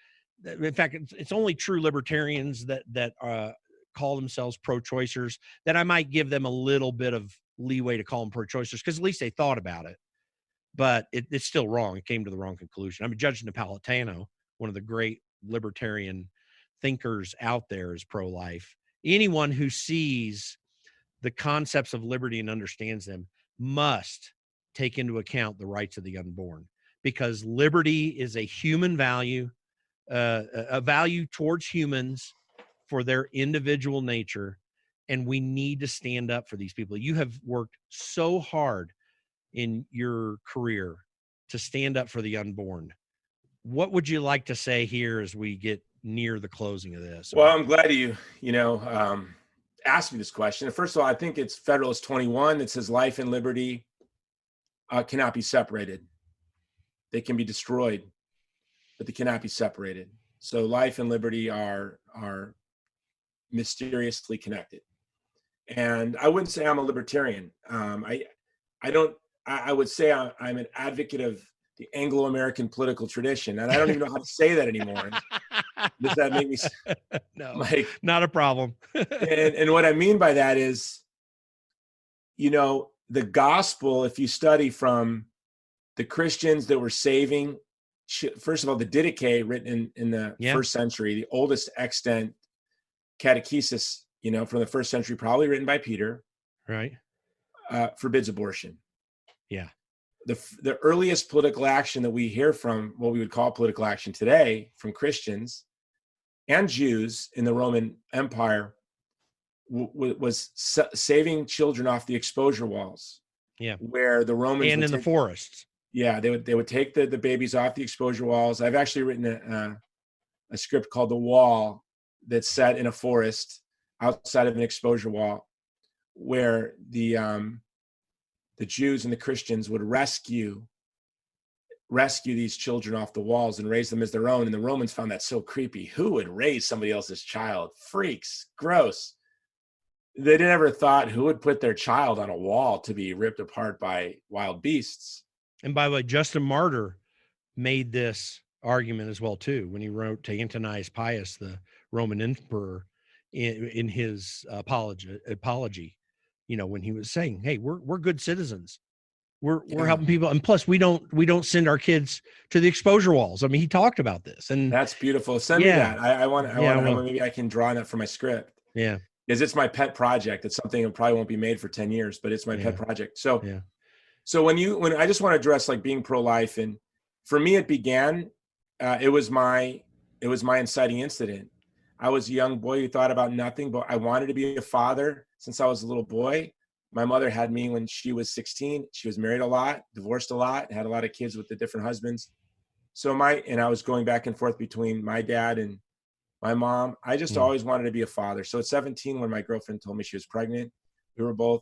A: In fact, it's only true libertarians that call themselves pro-choicers that I might give them a little bit of leeway to call them pro-choicers because at least they thought about it. But it's still wrong. It came to the wrong conclusion. I mean, Judge Napolitano, one of the great libertarian thinkers out there, is pro-life. Anyone who sees the concepts of liberty and understands them must take into account the rights of the unborn, because liberty is a human value, a value towards humans for their individual nature. And we need to stand up for these people. You have worked so hard in your career to stand up for the unborn. What would you like to say here as we get near the closing of this?
B: Well, I'm glad you asked me this question. First of all, I think it's Federalist 21 that says life and liberty cannot be separated. They can be destroyed, but they cannot be separated. So life and liberty are mysteriously connected. And I wouldn't say I'm a libertarian. I would say I'm an advocate of the Anglo-American political tradition, and I don't even know how to say that anymore. Does that make me
A: no? Not a problem.
B: and what I mean by that is, the gospel. If you study from the Christians that were saving, first of all, the Didache, written in the first century, the oldest extant catechesis, from the first century, probably written by Peter, forbids abortion. The earliest political action that we hear from, what we would call political action today, from Christians, and Jews in the Roman Empire was saving children off the exposure walls.
A: Yeah.
B: Where the Romans
A: and in the forests.
B: Yeah, they would take the babies off the exposure walls. I've actually written a script called The Wall that's set in a forest outside of an exposure wall, where the Jews and the Christians would rescue these children off the walls and raise them as their own. And the Romans found that so creepy. Who would raise somebody else's child? Freaks, gross. They never thought who would put their child on a wall to be ripped apart by wild beasts.
A: And by the way, Justin Martyr made this argument as well too when he wrote to Antonius Pius, the Roman emperor, in his apology. You know, when he was saying, "Hey, we're good citizens. We're helping people, and plus we don't send our kids to the exposure walls." I mean, he talked about this, and
B: that's beautiful. Send me that. I want maybe I can draw on that for my script.
A: Yeah.
B: Because it's my pet project. It's something that probably won't be made for 10 years, but it's my pet project. So, so when I just want to address like being pro-life, and for me, it began, it was my inciting incident. I was a young boy who thought about nothing, but I wanted to be a father since I was a little boy. My mother had me when she was 16. She was married a lot, divorced a lot, had a lot of kids with the different husbands. So and I was going back and forth between my dad and my mom. I just always wanted to be a father. So at 17, when my girlfriend told me she was pregnant, we were both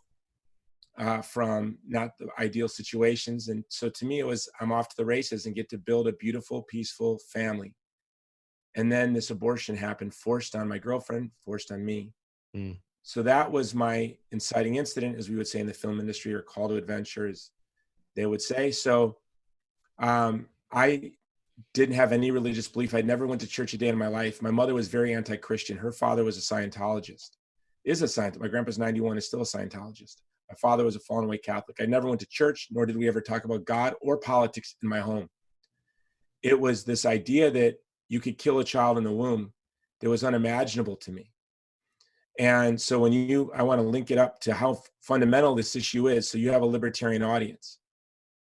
B: from not the ideal situations. And so to me, it was, I'm off to the races and get to build a beautiful, peaceful family. And then this abortion happened, forced on my girlfriend, forced on me. So that was my inciting incident, as we would say in the film industry, or call to adventure, as they would say. So I didn't have any religious belief. I never went to church a day in my life. My mother was very anti-Christian. Her father was a Scientologist, My grandpa's 91, is still a Scientologist. My father was a fallen away Catholic. I never went to church, nor did we ever talk about God or politics in my home. It was this idea that you could kill a child in the womb that was unimaginable to me. And so I want to link it up to how fundamental this issue is. So you have a libertarian audience.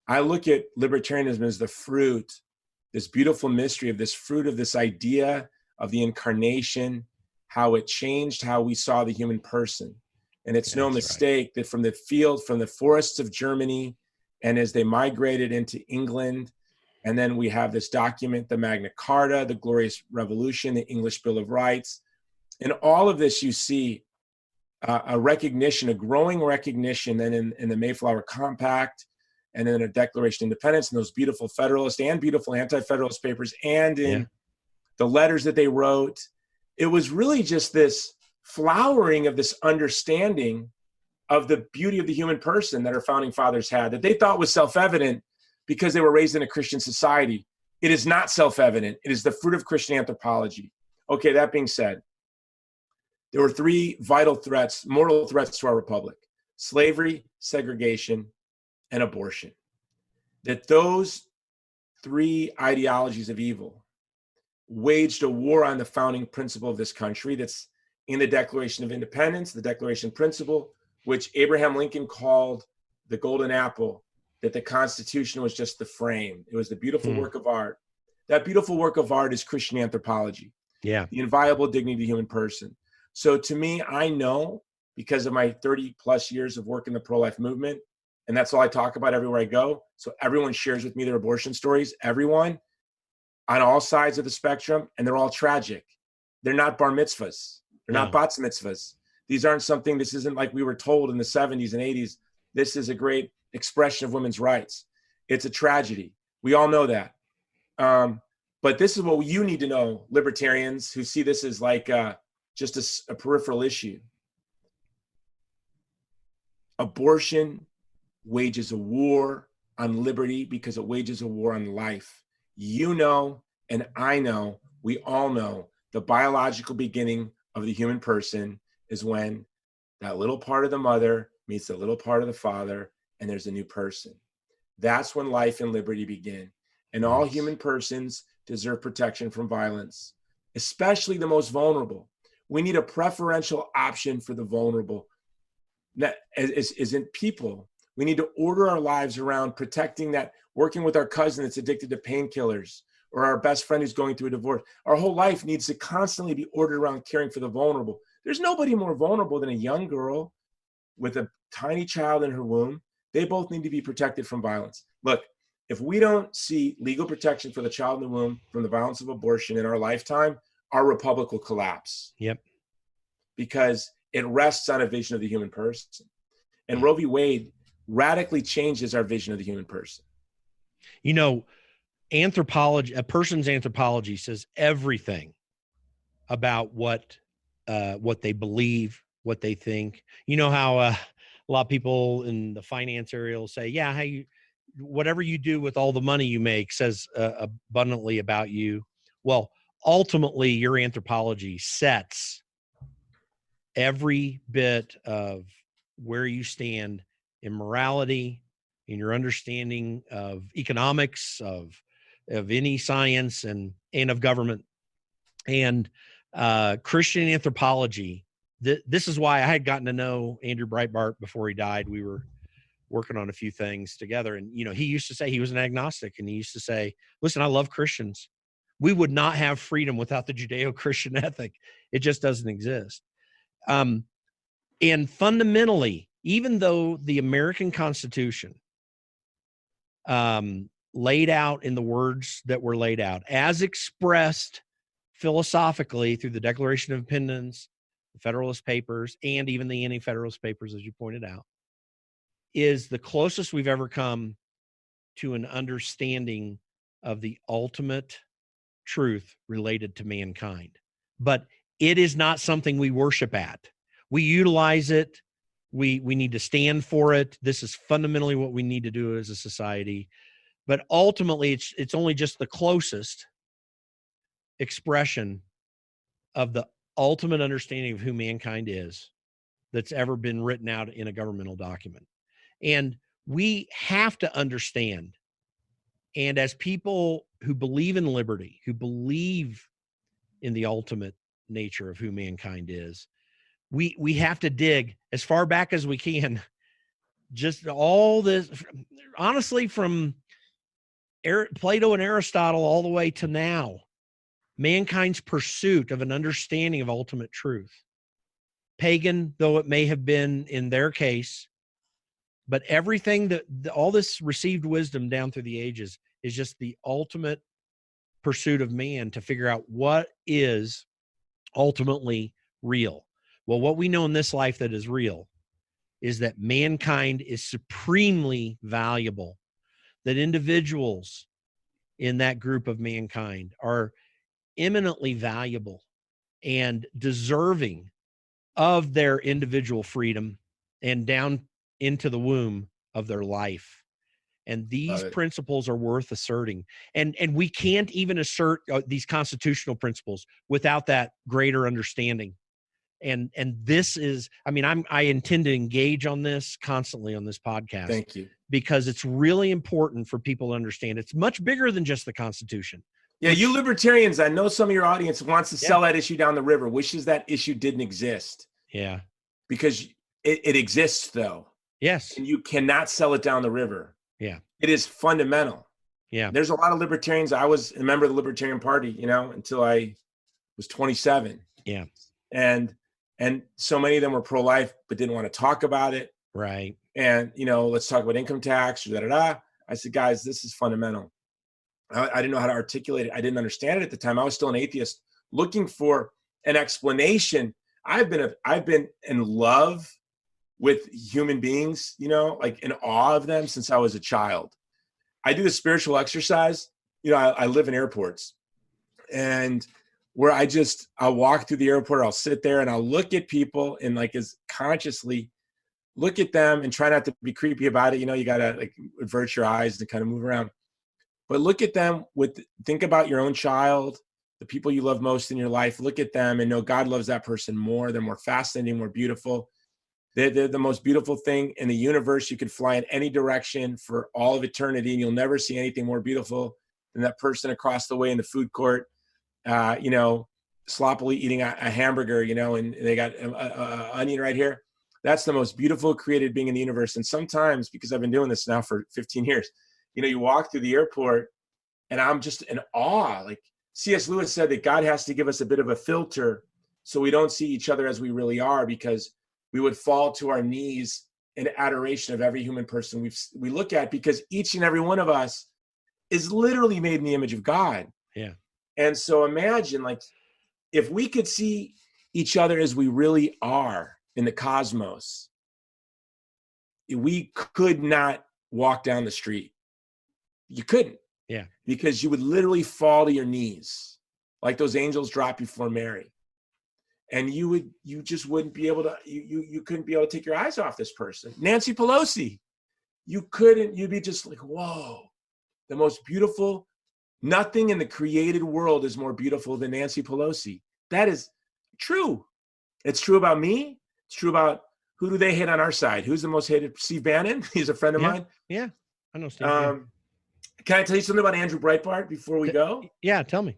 B: I look at libertarianism as the fruit, this beautiful mystery of this fruit of this idea of the incarnation, how it changed how we saw the human person. And it's no mistake that from the forests of Germany, and as they migrated into England, and then we have this document, the Magna Carta, the Glorious Revolution, the English Bill of Rights. In all of this, you see a recognition, a growing recognition, then in the Mayflower Compact, and then a Declaration of Independence, and those beautiful Federalist and beautiful Anti-Federalist papers, and in the letters that they wrote. It was really just this flowering of this understanding of the beauty of the human person that our founding fathers had, that they thought was self-evident because they were raised in a Christian society. It is not self-evident. It is the fruit of Christian anthropology. Okay, that being said, there were three vital threats, mortal threats to our republic: slavery, segregation, and abortion. That those three ideologies of evil waged a war on the founding principle of this country that's in the Declaration of Independence, the Declaration Principle, which Abraham Lincoln called the golden apple, that the Constitution was just the frame. It was the beautiful work of art. That beautiful work of art is Christian anthropology. The inviolable dignity of the human person. So to me, I know, because of my 30 plus years of work in the pro-life movement, and that's all I talk about everywhere I go. So everyone shares with me their abortion stories, everyone on all sides of the spectrum, and they're all tragic. They're not bar mitzvahs. They're not bat mitzvahs. This isn't like we were told in the 70s and 80s. This is a great expression of women's rights. It's a tragedy. We all know that. But this is what you need to know, libertarians who see this as like just a peripheral issue. Abortion wages a war on liberty because it wages a war on life. You know, and I know, we all know, the biological beginning of the human person is when that little part of the mother meets the little part of the father, and there's a new person. That's when life and liberty begin. And all human persons deserve protection from violence, especially the most vulnerable. We need a preferential option for the vulnerable. That is in people. We need to order our lives around protecting that, working with our cousin that's addicted to painkillers, or our best friend who's going through a divorce. Our whole life needs to constantly be ordered around caring for the vulnerable. There's nobody more vulnerable than a young girl with a tiny child in her womb. They both need to be protected from violence. Look, if we don't see legal protection for the child in the womb from the violence of abortion in our lifetime, our republic will collapse.
A: Yep.
B: Because it rests on a vision of the human person. And
A: Yeah.
B: Roe v. Wade radically changes our vision of the human person.
A: You know, anthropology, a person's anthropology says everything about what they believe, what they think. You know how a lot of people in the finance area will say, yeah, whatever you do with all the money you make says abundantly about you. Well, ultimately, your anthropology sets every bit of where you stand in morality, in your understanding of economics, of any science and of government. And Christian anthropology, this is why I had gotten to know Andrew Breitbart before he died. We were working on a few things together. And, you know, he used to say he was an agnostic, and he used to say, listen, I love Christians. We would not have freedom without the Judeo-Christian ethic. It just doesn't exist. And fundamentally, even though the American Constitution laid out in the words that were laid out, as expressed philosophically through the Declaration of Independence, the Federalist Papers, and even the Anti-Federalist Papers, as you pointed out, is the closest we've ever come to an understanding of the ultimate truth related to mankind. But it is not something we worship at. We utilize it. We need to stand for it. This is fundamentally what we need to do as a society. But ultimately, it's only just the closest expression of the ultimate understanding of who mankind is that's ever been written out in a governmental document. And we have to understand, and as people who believe in liberty, who believe in the ultimate nature of who mankind is, we have to dig as far back as we can. Just all this, honestly, from Plato and Aristotle all the way to now, mankind's pursuit of an understanding of ultimate truth, pagan though it may have been in their case, but everything that all this received wisdom down through the ages is just the ultimate pursuit of man to figure out what is ultimately real. Well, what we know in this life that is real is that mankind is supremely valuable, that individuals in that group of mankind are eminently valuable and deserving of their individual freedom and down into the womb of their life. And these principles are worth asserting. And we can't even assert these constitutional principles without that greater understanding. And this is, I mean, I intend to engage on this constantly on this podcast.
B: Thank you.
A: Because it's really important for people to understand. It's much bigger than just the Constitution.
B: Yeah, you libertarians, I know some of your audience wants to sell that issue down the river, wishes that issue didn't exist.
A: Yeah.
B: Because it exists, though.
A: Yes.
B: And you cannot sell it down the river.
A: Yeah.
B: It is fundamental.
A: Yeah.
B: There's a lot of libertarians. I was a member of the Libertarian Party, you know, until I was 27.
A: Yeah.
B: And so many of them were pro-life, but didn't want to talk about it.
A: Right.
B: And, you know, let's talk about income tax or da-da-da. I said, guys, this is fundamental. I didn't know how to articulate it. I didn't understand it at the time. I was still an atheist looking for an explanation. I've been in love with human beings, you know, like in awe of them since I was a child. I do the spiritual exercise. You know, I live in airports, and where I'll walk through the airport, I'll sit there and I'll look at people and like as consciously look at them and try not to be creepy about it. You know, you got to like avert your eyes and kind of move around, but look at them think about your own child, the people you love most in your life. Look at them and know God loves that person more. They're more fascinating, more beautiful. They're the most beautiful thing in the universe. You could fly in any direction for all of eternity, and you'll never see anything more beautiful than that person across the way in the food court, you know, sloppily eating a hamburger, you know, and they got an onion right here. That's the most beautiful created being in the universe. And sometimes, because I've been doing this now for 15 years, you know, you walk through the airport And I'm just in awe. Like C.S. Lewis said that God has to give us a bit of a filter so we don't see each other as we really are, because we would fall to our knees in adoration of every human person we look at, because each and every one of us is literally made in the image of God.
A: Yeah.
B: And so imagine, like, if we could see each other as we really are in the cosmos, we could not walk down the street. You couldn't.
A: Yeah.
B: Because you would literally fall to your knees like those angels dropped before Mary. And you just wouldn't be able to, you couldn't be able to take your eyes off this person. Nancy Pelosi, you'd be just like, whoa, the most beautiful, nothing in the created world is more beautiful than Nancy Pelosi. That is true. It's true about me. It's true about, who do they hate on our side? Who's the most hated? Steve Bannon. He's a friend of mine.
A: Yeah, I know Steve. Can
B: I tell you something about Andrew Breitbart before we go?
A: Yeah, tell me.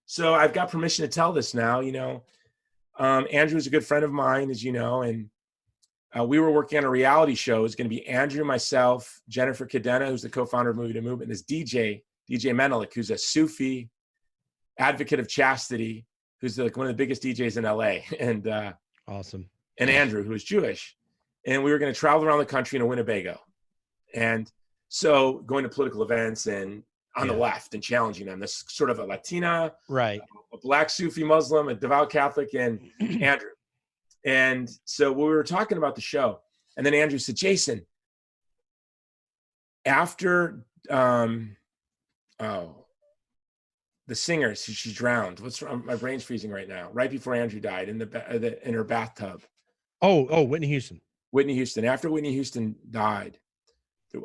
B: So I've got permission to tell this now. Andrew is a good friend of mine, as you know, and we were working on a reality show. It's going to be Andrew, myself, Jennifer Cadena, who's the co-founder of Movie to Movement, and this DJ Menelik, who's a Sufi advocate of chastity, who's like one of the biggest DJs in LA, and
A: awesome.
B: And Andrew, who is Jewish, and we were going to travel around the country in a Winnebago, and so going to political events and on the left and challenging them. This sort of a Latina,
A: right,
B: a Black Sufi Muslim, a devout Catholic, and Andrew. And so we were talking about the show, and then Andrew said, Jason, after the singer, she drowned. What's wrong? My brain's freezing right now. Right before Andrew died, in her bathtub.
A: Oh, Whitney Houston.
B: Whitney Houston. After Whitney Houston died,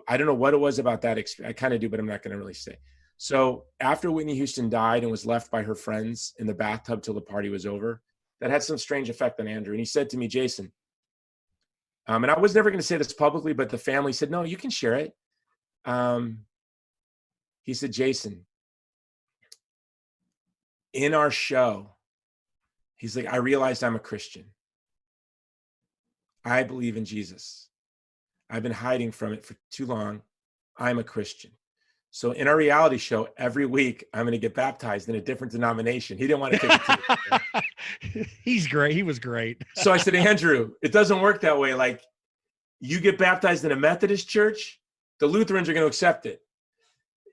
B: I don't know what it was about that experience. I kind of do, but I'm not going to really say. So after Whitney Houston died and was left by her friends in the bathtub till the party was over, that had some strange effect on Andrew. And he said to me, Jason, and I was never going to say this publicly, but the family said, no, you can share it. He said, Jason, in our show, he's like, I realized I'm a Christian. I believe in Jesus. I've been hiding from it for too long. I'm a Christian. So in our reality show, every week, I'm going to get baptized in a different denomination. He didn't want to take it to me.
A: He's great. He was great.
B: So I said, Andrew, it doesn't work that way. Like, you get baptized in a Methodist church, the Lutherans are going to accept it.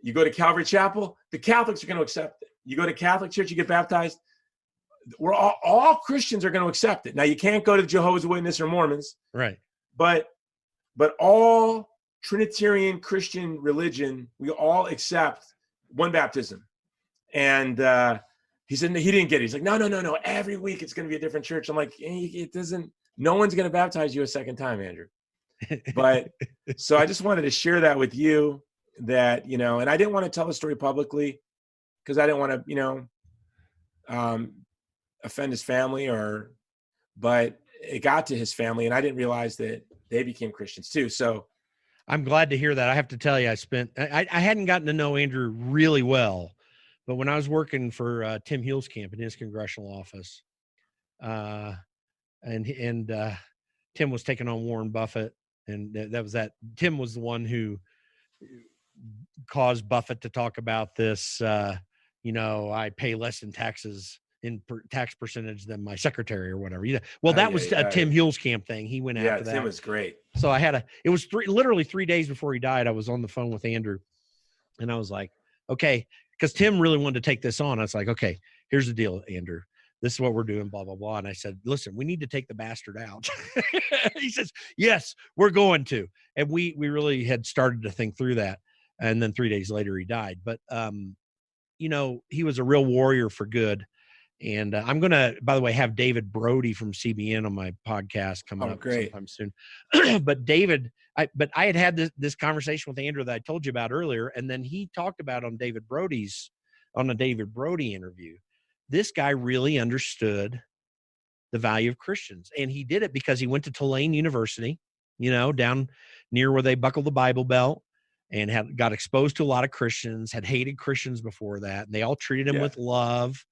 B: You go to Calvary Chapel, the Catholics are going to accept it. You go to Catholic church, you get baptized. We're all Christians are going to accept it. Now, you can't go to Jehovah's Witness or Mormons.
A: Right.
B: But all Trinitarian Christian religion, we all accept one baptism. And he said, he didn't get it. He's like, no. Every week it's going to be a different church. I'm like, it doesn't, no one's going to baptize you a second time, Andrew. But so I just wanted to share that with you, that, and I didn't want to tell the story publicly because I didn't want to, offend his family, but it got to his family, and I didn't realize that they became Christians too. So
A: I'm glad to hear that. I have to tell you, I hadn't gotten to know Andrew really well, but when I was working for Tim Huelskamp in his congressional office, and Tim was taking on Warren Buffett, and Tim was the one who caused Buffett to talk about this, I pay less in taxes in tax percentage than my secretary or whatever. Well, that was a Tim Huelskamp thing. He went after that.
B: Tim was great.
A: So it was literally 3 days before he died. I was on the phone with Andrew, and I was like, okay, because Tim really wanted to take this on. I was like, okay, here's the deal, Andrew. This is what we're doing, blah, blah, blah. And I said, listen, we need to take the bastard out. He says, yes, we're going to. And we really had started to think through that. And then 3 days later, he died. But, he was a real warrior for good. And I'm going to, by the way, have David Brody from CBN on my podcast coming up sometime soon. But David, I had this conversation with Andrew that I told you about earlier. And then he talked about on the David Brody interview. This guy really understood the value of Christians. And he did it because he went to Tulane University, down near where they buckle the Bible belt, and got exposed to a lot of Christians, had hated Christians before that. And they all treated him with love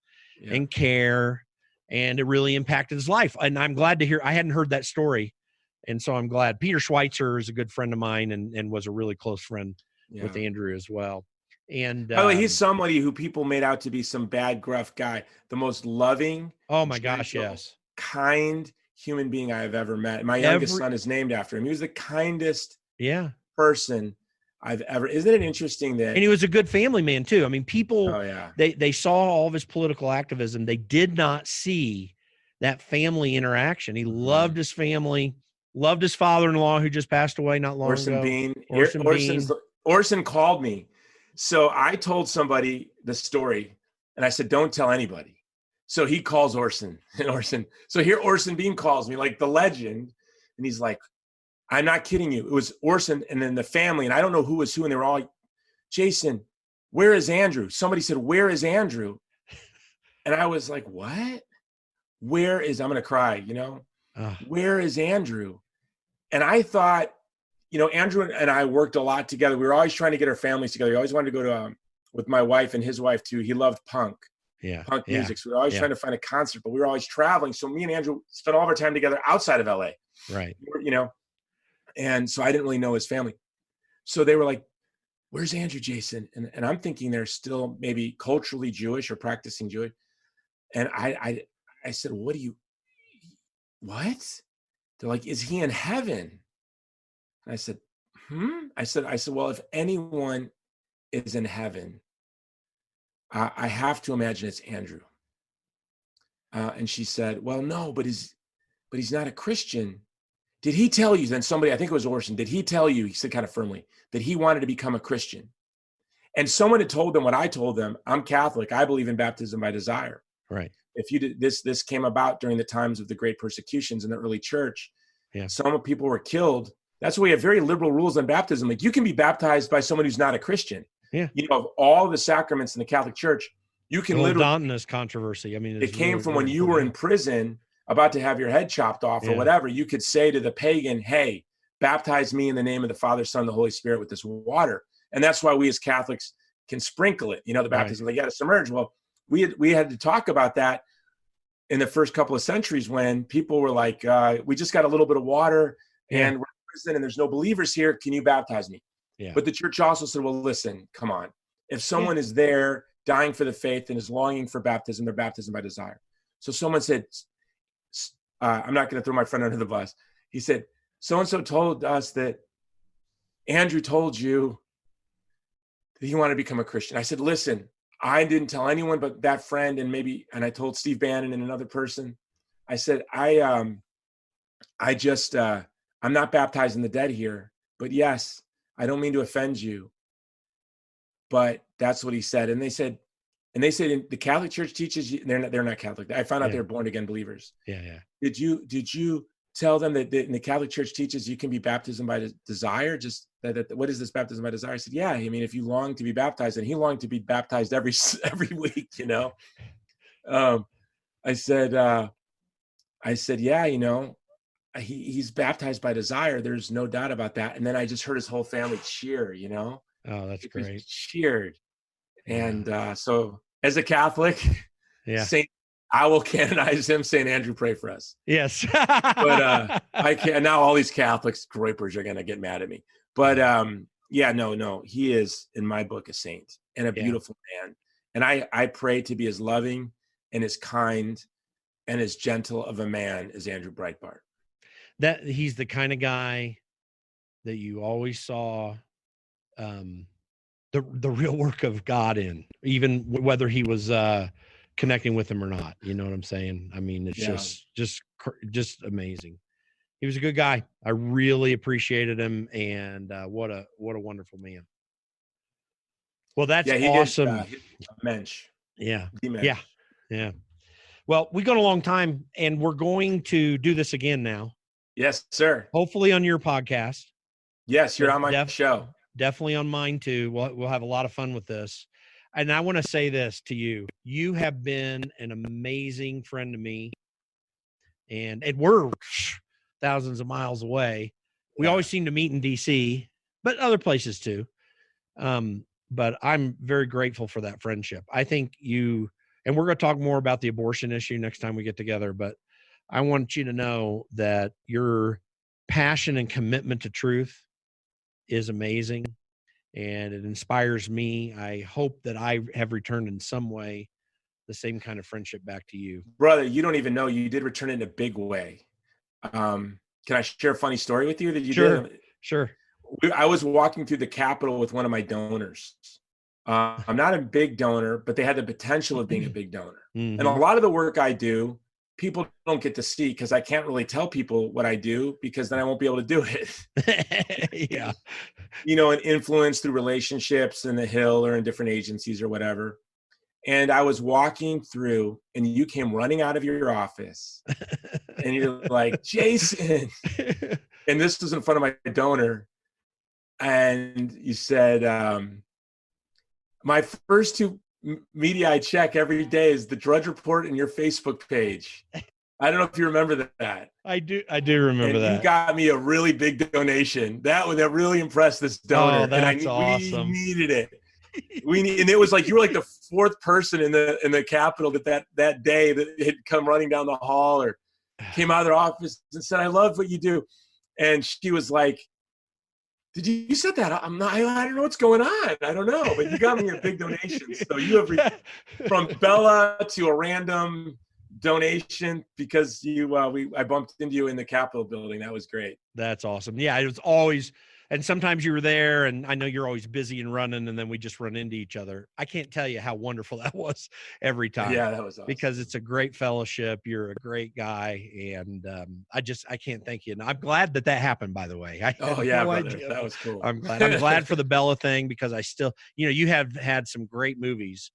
A: and care, and it really impacted his life. And I'm glad to hear, I hadn't heard that story. And so I'm glad. Peter Schweitzer is a good friend of mine and was a really close friend with Andrew as well. And
B: by the way, he's somebody who people made out to be some bad, gruff guy. The most loving,
A: oh my gosh,
B: gentle,
A: yes,
B: kind human being I have ever met. My youngest son is named after him. He was the kindest person I've ever. Isn't it interesting that?
A: And he was a good family man too. I mean, people,
B: oh yeah,
A: they saw all of his political activism. They did not see that family interaction. He loved his family, loved his father-in-law who just passed away not long ago.
B: Orson called me. So I told somebody the story and I said, don't tell anybody. So he calls Orson and Orson. So here Orson Bean calls me, like the legend. And he's like, I'm not kidding you. It was Orson and then the family. And I don't know who was who. And they were all like, Jason, where is Andrew? Somebody said, where is Andrew? And I was like, what? I'm going to cry, where is Andrew? And I thought, Andrew and I worked a lot together. We were always trying to get our families together. We always wanted to go to, with my wife and his wife too. He loved punk music. So we were always trying to find a concert, but we were always traveling. So me and Andrew spent all of our time together outside of LA.
A: Right.
B: And so I didn't really know his family. So they were like, where's Andrew, Jason? And I'm thinking they're still maybe culturally Jewish or practicing Jewish. And I said, what? They're like, is he in heaven? And I said, I said, well, if anyone is in heaven, I have to imagine it's Andrew. And she said, well, no, but he's not a Christian. Did he tell you, then somebody, I think it was Orson, did he tell you, he said kind of firmly, that he wanted to become a Christian? And someone had told them what I told them. I'm Catholic. I believe in baptism by desire.
A: Right.
B: If you did this came about during the times of the great persecutions in the early church. Yeah. Some people were killed. That's why we have very liberal rules on baptism. Like you can be baptized by someone who's not a Christian.
A: Yeah.
B: Of all the sacraments in the Catholic Church, you can literally.
A: Dantonist controversy. I mean,
B: it came from when you were in prison, about to have your head chopped off or whatever. You could say to the pagan, "Hey, baptize me in the name of the Father, Son, and the Holy Spirit with this water." And that's why we as Catholics can sprinkle it. The baptism. They got to submerge. Well, we had to talk about that in the first couple of centuries when people were like, "We just got a little bit of water, and we're in prison, and there's no believers here. Can you baptize me?" Yeah. But the church also said, well, listen, come on. If someone is there dying for the faith and is longing for baptism, they're baptism by desire. So someone said, I'm not going to throw my friend under the bus. He said, so-and-so told us that Andrew told you that he wanted to become a Christian. I said, listen, I didn't tell anyone but that friend and I told Steve Bannon and another person. I said, I'm not baptizing the dead here, but yes, I don't mean to offend you, but that's what he said. And they said the Catholic Church teaches you, they're not Catholic. I found out they're born again believers.
A: Yeah. Yeah.
B: Did you tell them that in the Catholic Church teaches you can be baptized by desire? Just that what is this baptism by desire? I said, yeah. I mean, if you long to be baptized, and he longed to be baptized every week, I said, yeah, he's baptized by desire. There's no doubt about that. And then I just heard his whole family cheer,
A: Oh, that's great.
B: Cheered. And so as a Catholic,
A: Saint,
B: I will canonize him. St. Andrew, pray for us.
A: Yes.
B: But I can't. Now all these Catholics, groypers, are going to get mad at me. But no, he is, in my book, a saint and a beautiful man. And I pray to be as loving and as kind and as gentle of a man as Andrew Breitbart.
A: That he's the kind of guy that you always saw the real work of God in, even whether he was connecting with him or not. You know what I'm saying? I mean, it's just amazing. He was a good guy. I really appreciated him, and what a wonderful man. Well, that's awesome.
B: Mensch.
A: Yeah. Yeah. Well, we've gone a long time, and we're going to do this again now.
B: Yes, sir.
A: Hopefully on your podcast.
B: Yes, you're on my show.
A: Definitely on mine too. We'll have a lot of fun with this. And I want to say this to you. You have been an amazing friend to me. And we're thousands of miles away. We always seem to meet in DC, but other places too. But I'm very grateful for that friendship. I think and we're going to talk more about the abortion issue next time we get together, but I want you to know that your passion and commitment to truth is amazing. and it inspires me. I hope that I have returned in some way the same kind of friendship back to you.
B: Brother, you don't even know you did return it in a big way. Can I share a funny story with you that you did?
A: Sure.
B: I was walking through the Capitol with one of my donors. I'm not a big donor, but they had the potential of being a big donor.
A: Mm-hmm.
B: And a lot of the work I do, people don't get to see because I can't really tell people what I do because then I won't be able to do it.
A: Yeah.
B: And influence through relationships in the Hill or in different agencies or whatever. And I was walking through and you came running out of your office and you're like, Jason. And this was in front of my donor. And you said, my first two media I check every day is the Drudge Report and your Facebook page. I don't know if you remember that.
A: I do remember that.
B: You got me a really big donation. That really impressed this donor.
A: Oh, that's awesome.
B: We needed it. And it was like you were like the fourth person in the Capitol that day that had come running down the hall or came out of their office and said, "I love what you do." And she was like, "Did you said that? I don't know what's going on. I don't know, but you got me a big donation." So you have from Bella to a random donation because I bumped into you in the Capitol building. That was great.
A: That's awesome. Yeah, it was always, and sometimes you were there, and I know you're always busy and running, and then we just run into each other. I can't tell you how wonderful that was every time.
B: Yeah, that was awesome.
A: Because it's a great fellowship. You're a great guy, and I can't thank you. And I'm glad that happened, by the way.
B: That was cool.
A: I'm glad for the Bella thing because I still, you have had some great movies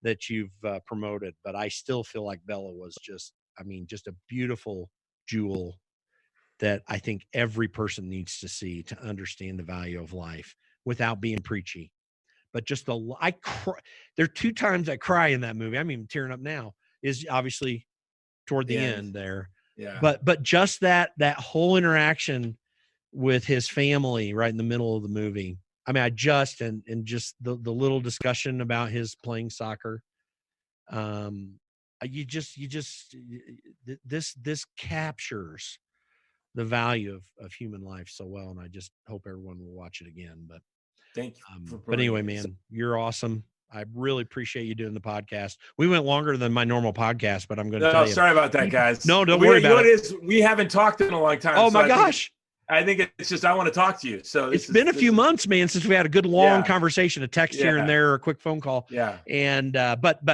A: that you've promoted, but I still feel like Bella was just a beautiful jewel that I think every person needs to see to understand the value of life without being preachy. But just there are 2 times I cry in that movie. I'm even tearing up now. Is obviously toward the end there.
B: Yeah.
A: But just that whole interaction with his family right in the middle of the movie. I mean, just the little discussion about his playing soccer. This captures the value of human life so well, and I just hope everyone will watch it again. But
B: thank you.
A: But anyway, man, you're awesome. I really appreciate you doing the podcast. We went longer than my normal podcast, but I'm going to tell you.
B: Sorry about that, guys.
A: No, don't worry about it.
B: We haven't talked in a long time.
A: Oh, my gosh.
B: I think it's just I want to talk to you. So
A: it's been a few months, man, since we had a good long conversation, a text here and there, or a quick phone call.
B: Yeah.
A: And but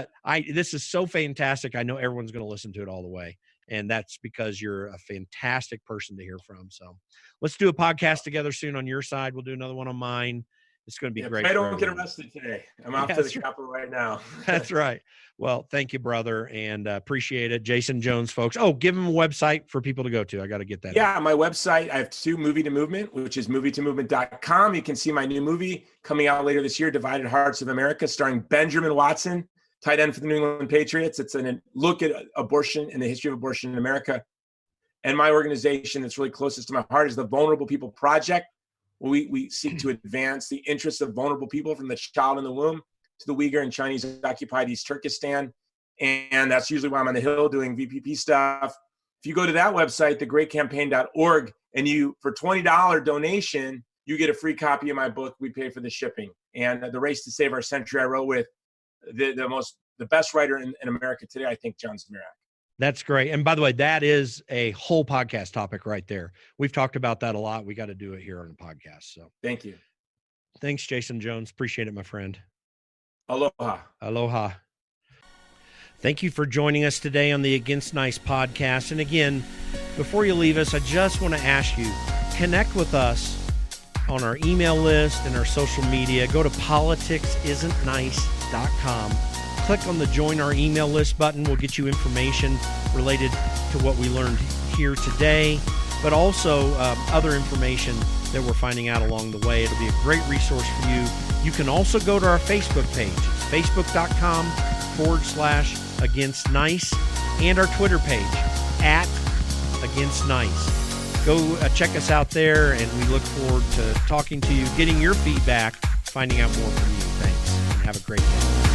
A: this is so fantastic. I know everyone's going to listen to it all the way, and that's because you're a fantastic person to hear from. So let's do a podcast together soon on your side. We'll do another one on mine. It's going to be great.
B: I don't get arrested today. I'm off to the Capitol right now.
A: That's right. Well, thank you, brother, and appreciate it. Jason Jones, folks. Oh, give him a website for people to go to. I got to get that.
B: Yeah, my website, I have 2, Movie to Movement, which is movietomovement.com. You can see my new movie coming out later this year, Divided Hearts of America, starring Benjamin Watson, tight end for the New England Patriots. It's a look at abortion and the history of abortion in America. And my organization that's really closest to my heart is the Vulnerable People Project. We seek to advance the interests of vulnerable people from the child in the womb to the Uyghur and Chinese occupied East Turkestan. And that's usually why I'm on the Hill doing VPP stuff. If you go to that website, thegreatcampaign.org, and for $20 donation, you get a free copy of my book. We pay for the shipping. And The Race to Save Our Century, I wrote with the best writer in America today, I think, John Zmirak.
A: That's great. And by the way, that is a whole podcast topic right there. We've talked about that a lot. We got to do it here on the podcast. So
B: thank you.
A: Thanks, Jason Jones. Appreciate it, my friend.
B: Aloha.
A: Aloha. Thank you for joining us today on the Against Nice podcast. And again, before you leave us, I just want to ask you, connect with us on our email list and our social media. Go to politicsisn'tnice.com. Click on the Join Our Email List button. We'll get you information related to what we learned here today, but also other information that we're finding out along the way. It'll be a great resource for you. You can also go to our Facebook page. It's facebook.com/Against Nice, and our Twitter page @Against Nice. Go check us out there, and we look forward to talking to you, getting your feedback, finding out more from you. Thanks, and have a great day.